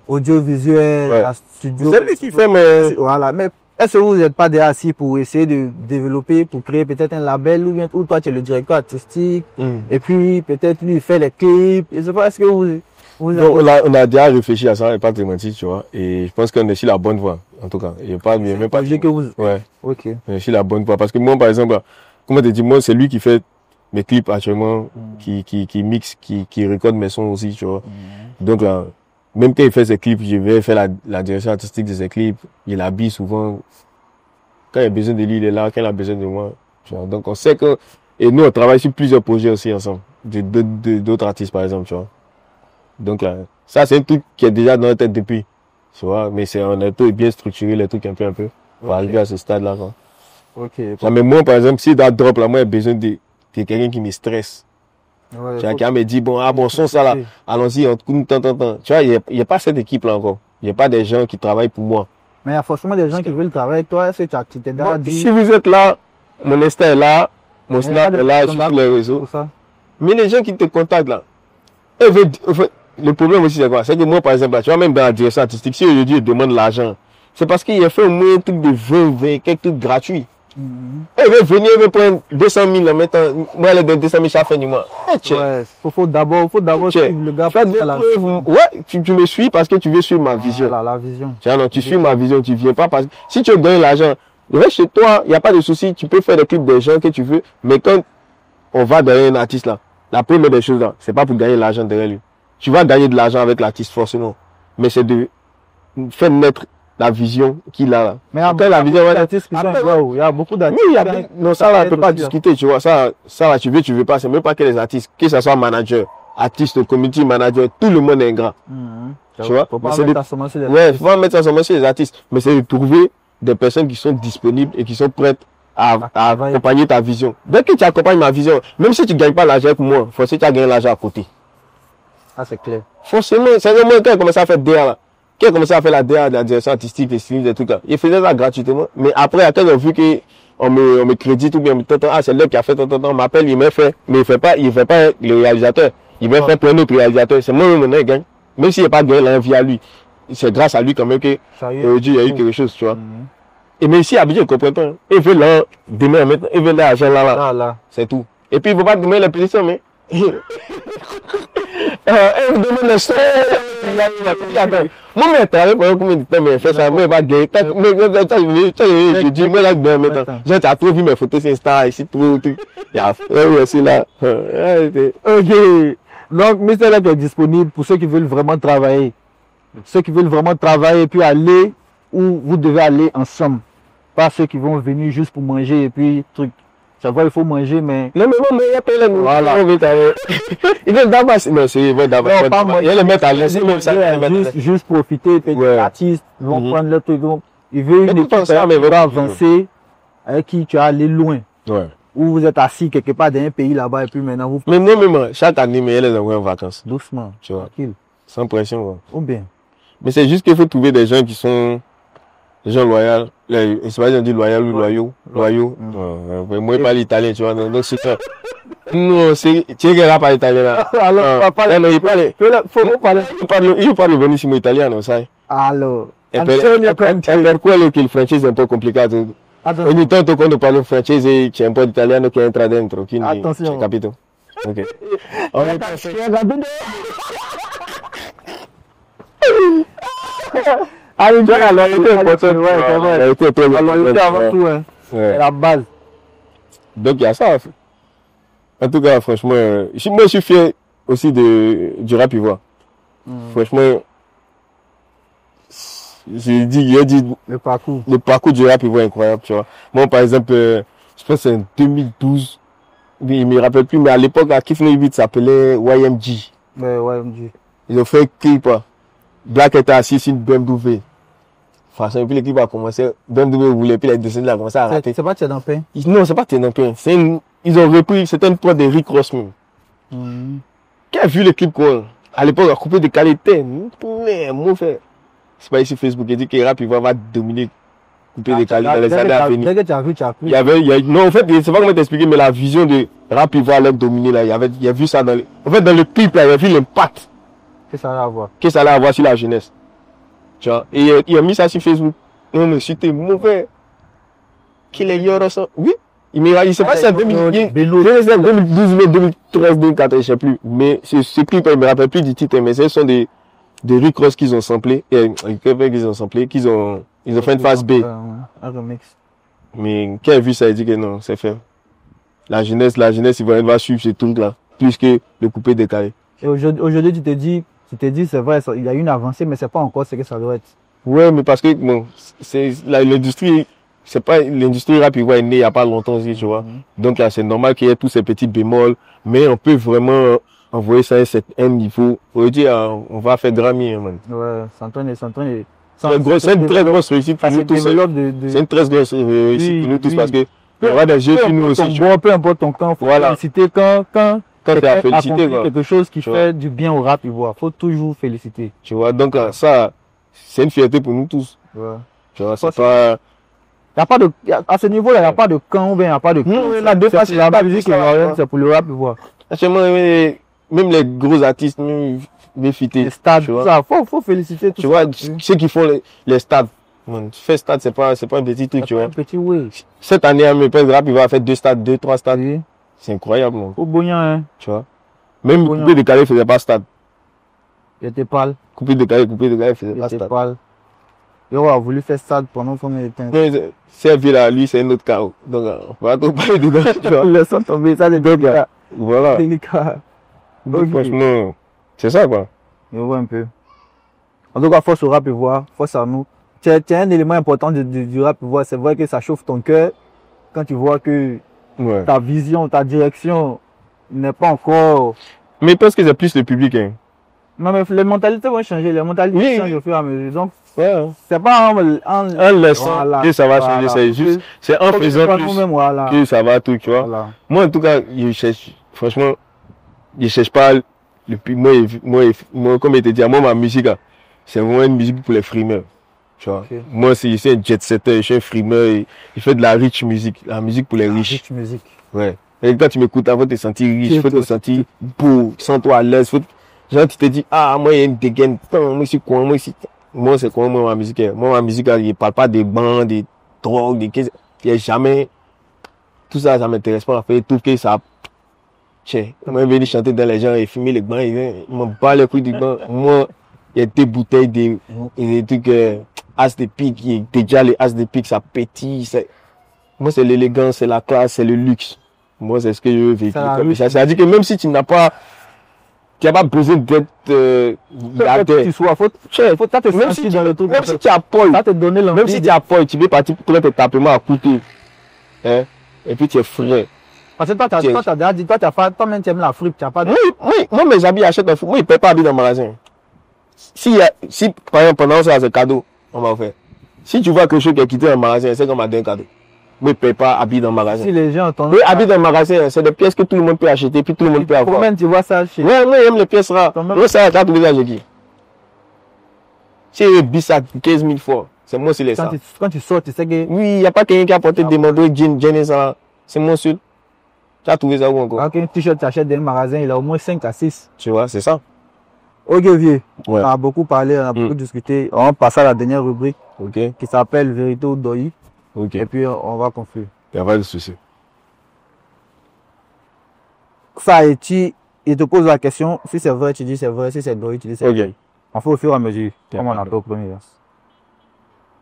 S2: audiovisuel, studio.
S1: C'est lui qui fait, mais.
S2: Voilà. Mais est-ce que vous n'êtes pas déjà assis pour essayer de développer, pour créer peut-être un label, ou toi, tu es le directeur artistique, et puis peut-être lui, il fait les clips. Je sais pas, est-ce que vous
S1: donc, on a déjà réfléchi à ça, et pas te mentir, tu vois. Et je pense qu'on est sur la bonne voie, en tout cas. Il n'y a pas, même pas.
S2: Que vous.
S1: Ouais.
S2: Ok.
S1: On est sur la bonne voie. Parce que moi, par exemple, comment te dis, moi, c'est lui qui fait mes clips actuellement, qui mixe, qui récorde mes sons aussi, tu vois. Donc là, même quand il fait ses clips, je vais faire la direction artistique de ses clips. Il habille souvent. Quand il a besoin de lui, il est là. Quand il a besoin de moi, tu vois. Donc on sait que, et nous, on travaille sur plusieurs projets aussi ensemble. D'autres artistes, par exemple, tu vois. Donc là, ça, c'est un truc qui est déjà dans la tête depuis, tu vois. Mais on a tout bien structuré, les trucs un peu, pour arriver à ce stade-là, quoi.
S2: Ok.
S1: Ça, mais moi, par exemple, si dans drop, là, moi, j'ai besoin de quelqu'un qui me stresse.
S2: Ouais,
S1: tu vois, qui me dit, bon, son ça là, allons-y, on compte, Tu vois, il n'y a pas cette équipe-là encore. Il n'y a pas des gens qui travaillent pour moi.
S2: Mais il y a forcément des gens qui veulent travailler avec toi. Est-ce que tu t'es déjà dit?
S1: Si vous êtes là, mon Insta est là, mon Snap est là, sur tous les réseaux. Mais les gens qui te contactent là, le problème aussi, c'est quoi? C'est que moi, par exemple, là, tu vois, même dans la direction artistique, si aujourd'hui je demande l'argent, c'est parce qu'il a fait au moins un truc de 20, quelque truc gratuit. Il veut venir, il veut prendre 200 000 en mettant, moi, elle donne 200 000 chaque fin du mois.
S2: Ouais, faut d'abord suivre le gars.
S1: Ouais, tu me suis parce que tu veux suivre ma vision.
S2: La vision.
S1: Tu vois, non, tu suis ma vision, tu viens pas parce que si tu veux donner l'argent, reste chez toi, il n'y a pas de souci, tu peux faire des clips des gens que tu veux, mais quand on va derrière un artiste là, la première des choses là, c'est pas pour gagner l'argent derrière lui. Tu vas gagner de l'argent avec l'artiste forcément, mais c'est de faire naître la vision qu'il a là.
S2: Mais il y a beaucoup d'artistes qui sont il y a beaucoup d'artistes.
S1: Oui, non, ça là, on peut pas discuter, tu vois. Ça là, tu veux pas. C'est même pas que les artistes, que ce soit manager, artiste, community manager, tout le monde est ingrat. Tu vois.
S2: Faut pas mettre ça sur les
S1: ouais, faut pas mettre ça sur les artistes. Mais c'est de trouver des personnes qui sont disponibles et qui sont prêtes à accompagner ta vision. Dès que tu accompagnes ma vision, même si tu gagnes pas l'argent avec moi, forcément tu as gagné l'argent à côté.
S2: Ah, c'est clair.
S1: Forcément, c'est le moment quand il commence à faire DA là. Qui a commencé à faire la DA, la direction artistique, les stylistes, des trucs là. Il faisait ça gratuitement. Mais après, quand on a vu qu'on me crédite ou bien, c'est là qui a fait, on m'appelle, il m'a fait. Mais il fait pas le réalisateur. Il m'a fait pour un autre réalisateur. C'est moi maintenant, il gagne. Même s'il n'a pas gagné l'envie à lui. C'est grâce à lui quand même que, il y a eu quelque chose, tu vois. Et mais ici, Abidjan, il comprend pas. Il veut là, demain, maintenant, il veut l'argent là. C'est tout. Et puis, il ne faut pas demander la pétition, mais. Elle me demande le son. Moi, je travaille pendant combien de temps, mais fait ça, moi, je vais gagner. Je dis, moi, là, maintenant, j'ai trop vu mes photos sur Insta, ici, tout. Il y a aussi là.
S2: Ok. Donc, Mr. Lep est disponible pour ceux qui veulent vraiment travailler. Ceux qui veulent vraiment travailler et puis aller où vous devez aller ensemble. Pas ceux qui vont venir juste pour manger et puis truc. Ça va, il faut manger, mais.
S1: Non, mais il y a pas les voilà. Il veut d'abord. Non, c'est d'abord. Il le mettre à l'aise.
S2: Juste profiter, les artistes vont prendre le truc. Il veut une équipe qui va avancer, avec qui tu vas aller loin.
S1: Ouais.
S2: Ou vous êtes assis quelque part dans un pays là-bas et puis maintenant vous.
S1: Mais non, chaque année, mais elle est en vacances.
S2: Doucement.
S1: Tu vois. Tranquille. Sans pression, quoi.
S2: Ou bien.
S1: Mais c'est juste qu'il faut trouver des gens qui sont des gens loyaux. Je sais pas si on dit loyal ou loyaux. Loyaux. Moi, je parle italien, tu vois. Donc, c'est ça. Non, c'est, tu sais qu'il parle italien là.
S2: Alors,
S1: non, il parle. Il parle benissimo italiano, sai.
S2: Allora,
S1: Per quello che il francese è un po' complicato. Ogni tanto quando parlo francese c'è un po' di italiano che entra dentro, quindi
S2: Attenzione.
S1: capito? Ok.
S2: Ah, la loyauté est importante, ouais, quand même. La loyauté avant tout, hein.
S1: Ouais.
S2: C'est la base.
S1: Donc il y a ça. En tout cas, franchement, moi je suis fier aussi du rap ivoire. Franchement, il a dit
S2: Le parcours.
S1: le parcours du rap ivoire est incroyable, tu vois. Moi, par exemple, je pense que c'est en 2012, oui, il me rappelle plus, mais à l'époque, la Kif 8 s'appelait YMG.
S2: Ouais, MJ.
S1: Ils ont fait un clip, Black était assis sur une BMW. Franchement, et puis le clip a commencé, BMW voulait, puis les descendants a commencé à rater.
S2: C'est pas Tchèdan Pain.
S1: Non, c'est pas Ténampin. Ils ont repris, c'était une prod de Rick Ross même. Qui a vu le clip quoi? À l'époque, a coupé de qualité. Mauvais. C'est pas ici Facebook, il dit que rap, il va dominer, couper des qualités dans les années à venir.
S2: Dès que tu as vu, tu as pris.
S1: Non, en fait, je sais pas comment t'expliquer, mais la vision de rap, il va leur dominer là. Il a vu ça en fait, dans le clip là, il a vu l'impact
S2: Que ça va avoir.
S1: que ça allait avoir sur la jeunesse. Tu vois? Et il a mis ça sur Facebook. Non, mais c'était mauvais. Qu'il est yoro ça. Oui. Il sait pas si c'est 2012, 2013, 2014, je sais plus. Mais ce clip, il me rappelle plus du titre, mais ce sont des Rick Ross qu'ils ont samplé, qu'ils ont fait une phase B.
S2: Un remix.
S1: Mais qui a vu ça, il dit que non, c'est fait. La jeunesse, il va suivre ce truc-là, plus que le coupé décalé.
S2: Et aujourd'hui, tu t'es dit, c'est vrai, il y a une avancée, mais c'est pas encore ce que ça doit être.
S1: Ouais, mais parce que, bon, l'industrie, c'est pas, l'industrie rap, est née il y a pas longtemps aussi, tu vois. Donc là, c'est normal qu'il y ait tous ces petits bémols, mais on peut vraiment envoyer ça à un niveau. On dit, on va faire Grammy, man.
S2: Ouais, Santon est.
S1: C'est une très grosse réussite pour nous tous. C'est une très grosse réussite pour nous tous parce que il y aura des jeux sur nous aussi.
S2: Peu importe ton camp, faut féliciter quand tu as félicité quelque chose qui fait du bien au rap ivoire. Faut toujours féliciter.
S1: Tu vois, donc ça, c'est une fierté pour nous tous.
S2: Ouais.
S1: Tu vois, c'est pas.
S2: À ce niveau-là, il n'y a pas de camp ou bien il n'y a pas de.
S1: La deux faces,
S2: c'est la musique ivoirienne, c'est pour le rap ivoire.
S1: Même les gros artistes, même les fités.
S2: Les stades, tu vois. Ça, faut féliciter tout
S1: ça. Tu vois, ceux qui font les stades. Faire stade, c'est pas un petit truc, tu vois.
S2: Un petit oui.
S1: Cette année, à mes rap, il va faire 2 stades, 2, 3 stades. Oui. C'est incroyable, mon.
S2: Au Bognan, hein.
S1: Tu vois. Même coupé décalé, il faisait pas stade.
S2: Il était pâle.
S1: Coupé décalé, il faisait pas stade.
S2: Il était pâle. Il a voulu faire stade pendant qu'on était.
S1: Cette vie-là, lui, c'est un autre cas. Donc, on va pas parler dedans, tu vois.
S2: Laissons tomber, ça, c'est délicat.
S1: Voilà.
S2: Délicat.
S1: Donc, franchement, c'est ça, quoi.
S2: Je vois un peu. En tout cas, force au rap ivoire, force à nous. C'est un élément important du rap ivoire. C'est vrai que ça chauffe ton cœur quand tu vois que ta vision, ta direction n'est pas encore.
S1: Mais je pense que c'est plus le public, hein.
S2: Non, mais les mentalités vont changer. Les mentalités changent au fur et à mesure. Donc,
S1: c'est
S2: pas en
S1: laissant que ça va changer. C'est juste, c'est en faisant plus que ça va tout, tu vois.
S2: Voilà.
S1: Moi, en tout cas, franchement, je cherche pas le public. Moi, comme je te dis, moi, ma musique, c'est vraiment une musique pour les frimeurs. Tu vois. Okay. Moi, c'est un jet setter, je suis un frimeur, il fait de la rich musique, la musique pour les riches.
S2: Rich musique.
S1: Ouais. Et quand tu m'écoutes, avant de te sentir riche, il faut te sentir beau, sens-toi à l'aise. Genre, tu te dis, moi, il y a une dégaine, moi, c'est quoi, moi, c'est quoi, moi, ma musique, moi, ma musique, il parle pas des bancs, des drogues, des caisses, il y a jamais, tout ça, ça m'intéresse pas, en fait, tout que ça, moi, je vais chanter dans les gens et fumer les bancs, ils m'en bat les couilles du banc, moi, il y a des bouteilles, des trucs, as de pique, déjà les as de pique, ça pétille, moi, c'est l'élégance, c'est la classe, c'est le luxe. Moi, c'est ce que je veux véhiculer. Ça veut dire que même si tu n'as pas besoin d'être
S2: tu sois faut te
S1: même si
S2: dans le truc.
S1: Même si tu as Paul,
S2: ça te donner l'envie.
S1: Même si tu as Paul, tu veux partir pour te taper à côté. Hein? Et puis tu es frais.
S2: Parce que toi, toi-même, tu aimes la fripe, tu n'as pas de.
S1: Oui, moi, mes habits achètent un fou. Moi, ils ne paient pas habiller dans le magasin. Si, par exemple, pendant ça, c'est cadeau, on va faire. Si tu vois quelque chose qui est quitté dans le magasin, c'est qu'on m'a donné un cadeau. Moi, je ne paye pas habiller dans le magasin.
S2: Si les gens entendent.
S1: Oui, habiller dans le magasin, c'est des pièces que tout le monde peut acheter, puis tout le monde peut avoir.
S2: Comment tu vois ça chez.
S1: Ouais, moi, j'aime les pièces rares. Moi, ça, t'as trouvé ça chez qui? Si il bis à 15 000 fois, c'est moi sur les ça.
S2: Quand tu sors, tu sais que.
S1: Oui, il n'y a pas quelqu'un qui a porté des manteaux jeans et ça. C'est moi seul. Tu as trouvé ça où encore?
S2: Quand un t-shirt t'achètes dans un magasin, il a au moins 5 à 6.
S1: Tu vois, c'est ça.
S2: Ok, vieux.
S1: Ouais.
S2: On a beaucoup parlé, on a beaucoup discuté. On passe à la dernière rubrique
S1: qui
S2: s'appelle Vérité ou Doi.
S1: Ok.
S2: Et puis on va conclure.
S1: Il n'y a pas de souci.
S2: Ça, et il te pose la question. Si c'est vrai, tu dis c'est vrai. Si c'est Doi, tu dis c'est vrai.
S1: Ok.
S2: On fait au fur et à mesure. Comme on a fait au premier.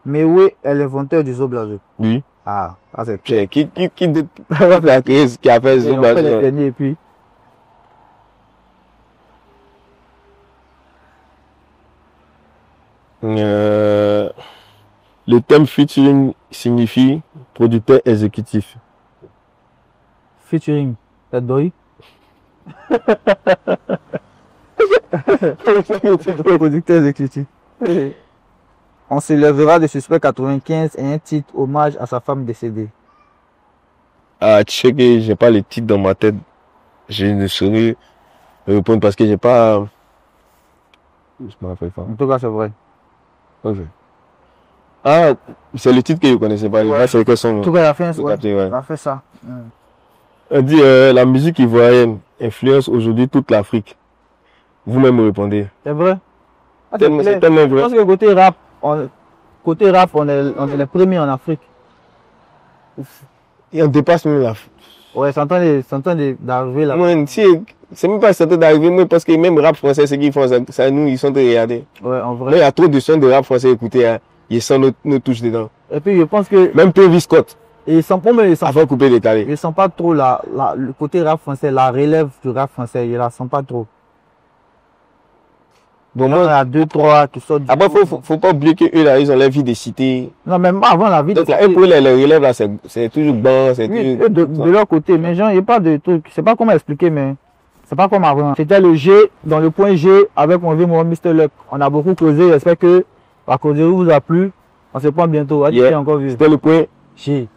S2: Mais oui, est l'inventeur du zoo blasé.
S1: Oui.
S2: Ah, ça c'est
S1: Qui a fait zoo blasé?
S2: Et puis.
S1: Le thème featuring signifie producteur exécutif.
S2: Featuring, c'est Doi. Producteur exécutif. On s'élèvera de Suspect 95 et un titre hommage à sa femme décédée.
S1: Ah, tu sais que j'ai pas les titres dans ma tête. Je ne saurais répondre parce que j'ai pas. Je me rappelle pas.
S2: En tout cas, c'est vrai.
S1: Ok. Ah, c'est le titre que je connaissais pas. Ouais. C'est que son.
S2: En tout cas, il a fait un
S1: ouais.
S2: Il a fait ça.
S1: On dit la musique ivoirienne influence aujourd'hui toute l'Afrique. Vous-même me répondez.
S2: C'est vrai.
S1: C'est tellement vrai.
S2: Je pense que côté rap, on est les premiers en Afrique.
S1: Et on dépasse même l'Afrique.
S2: Ouais, c'est en train d'arriver là.
S1: C'est même pas certain d'arriver, mais parce que même rap français, ce qu'ils font, ça nous, ils sont de regarder.
S2: Ouais, en vrai.
S1: Mais il y a trop de sons de rap français écoutés, hein. Ils sont nos touches dedans.
S2: Et puis, je pense que.
S1: Même Travis Scott.
S2: Et ils sont pas, mais ils sont.
S1: Avant couper décalé.
S2: Ils sont pas trop le côté rap français, la relève du rap français, ils la sont pas trop. Bon, moi, il y a 2, 3 qui sortent.
S1: Après, faut pas oublier qu'eux, là, ils ont la vie des cités.
S2: Non, même avant la vie
S1: des cités. Donc, pour les relèves, là, c'est toujours bon, c'est
S2: oui,
S1: toujours.
S2: de leur côté, mais genre, il n'y a pas de truc. Je sais pas comment expliquer, mais c'est pas comme avant. C'était le G, dans le point G, avec mon vieux Mr. Luck. On a beaucoup causé, j'espère que la causerie vous a plu. On se prend bientôt.
S1: C'était le point
S2: G.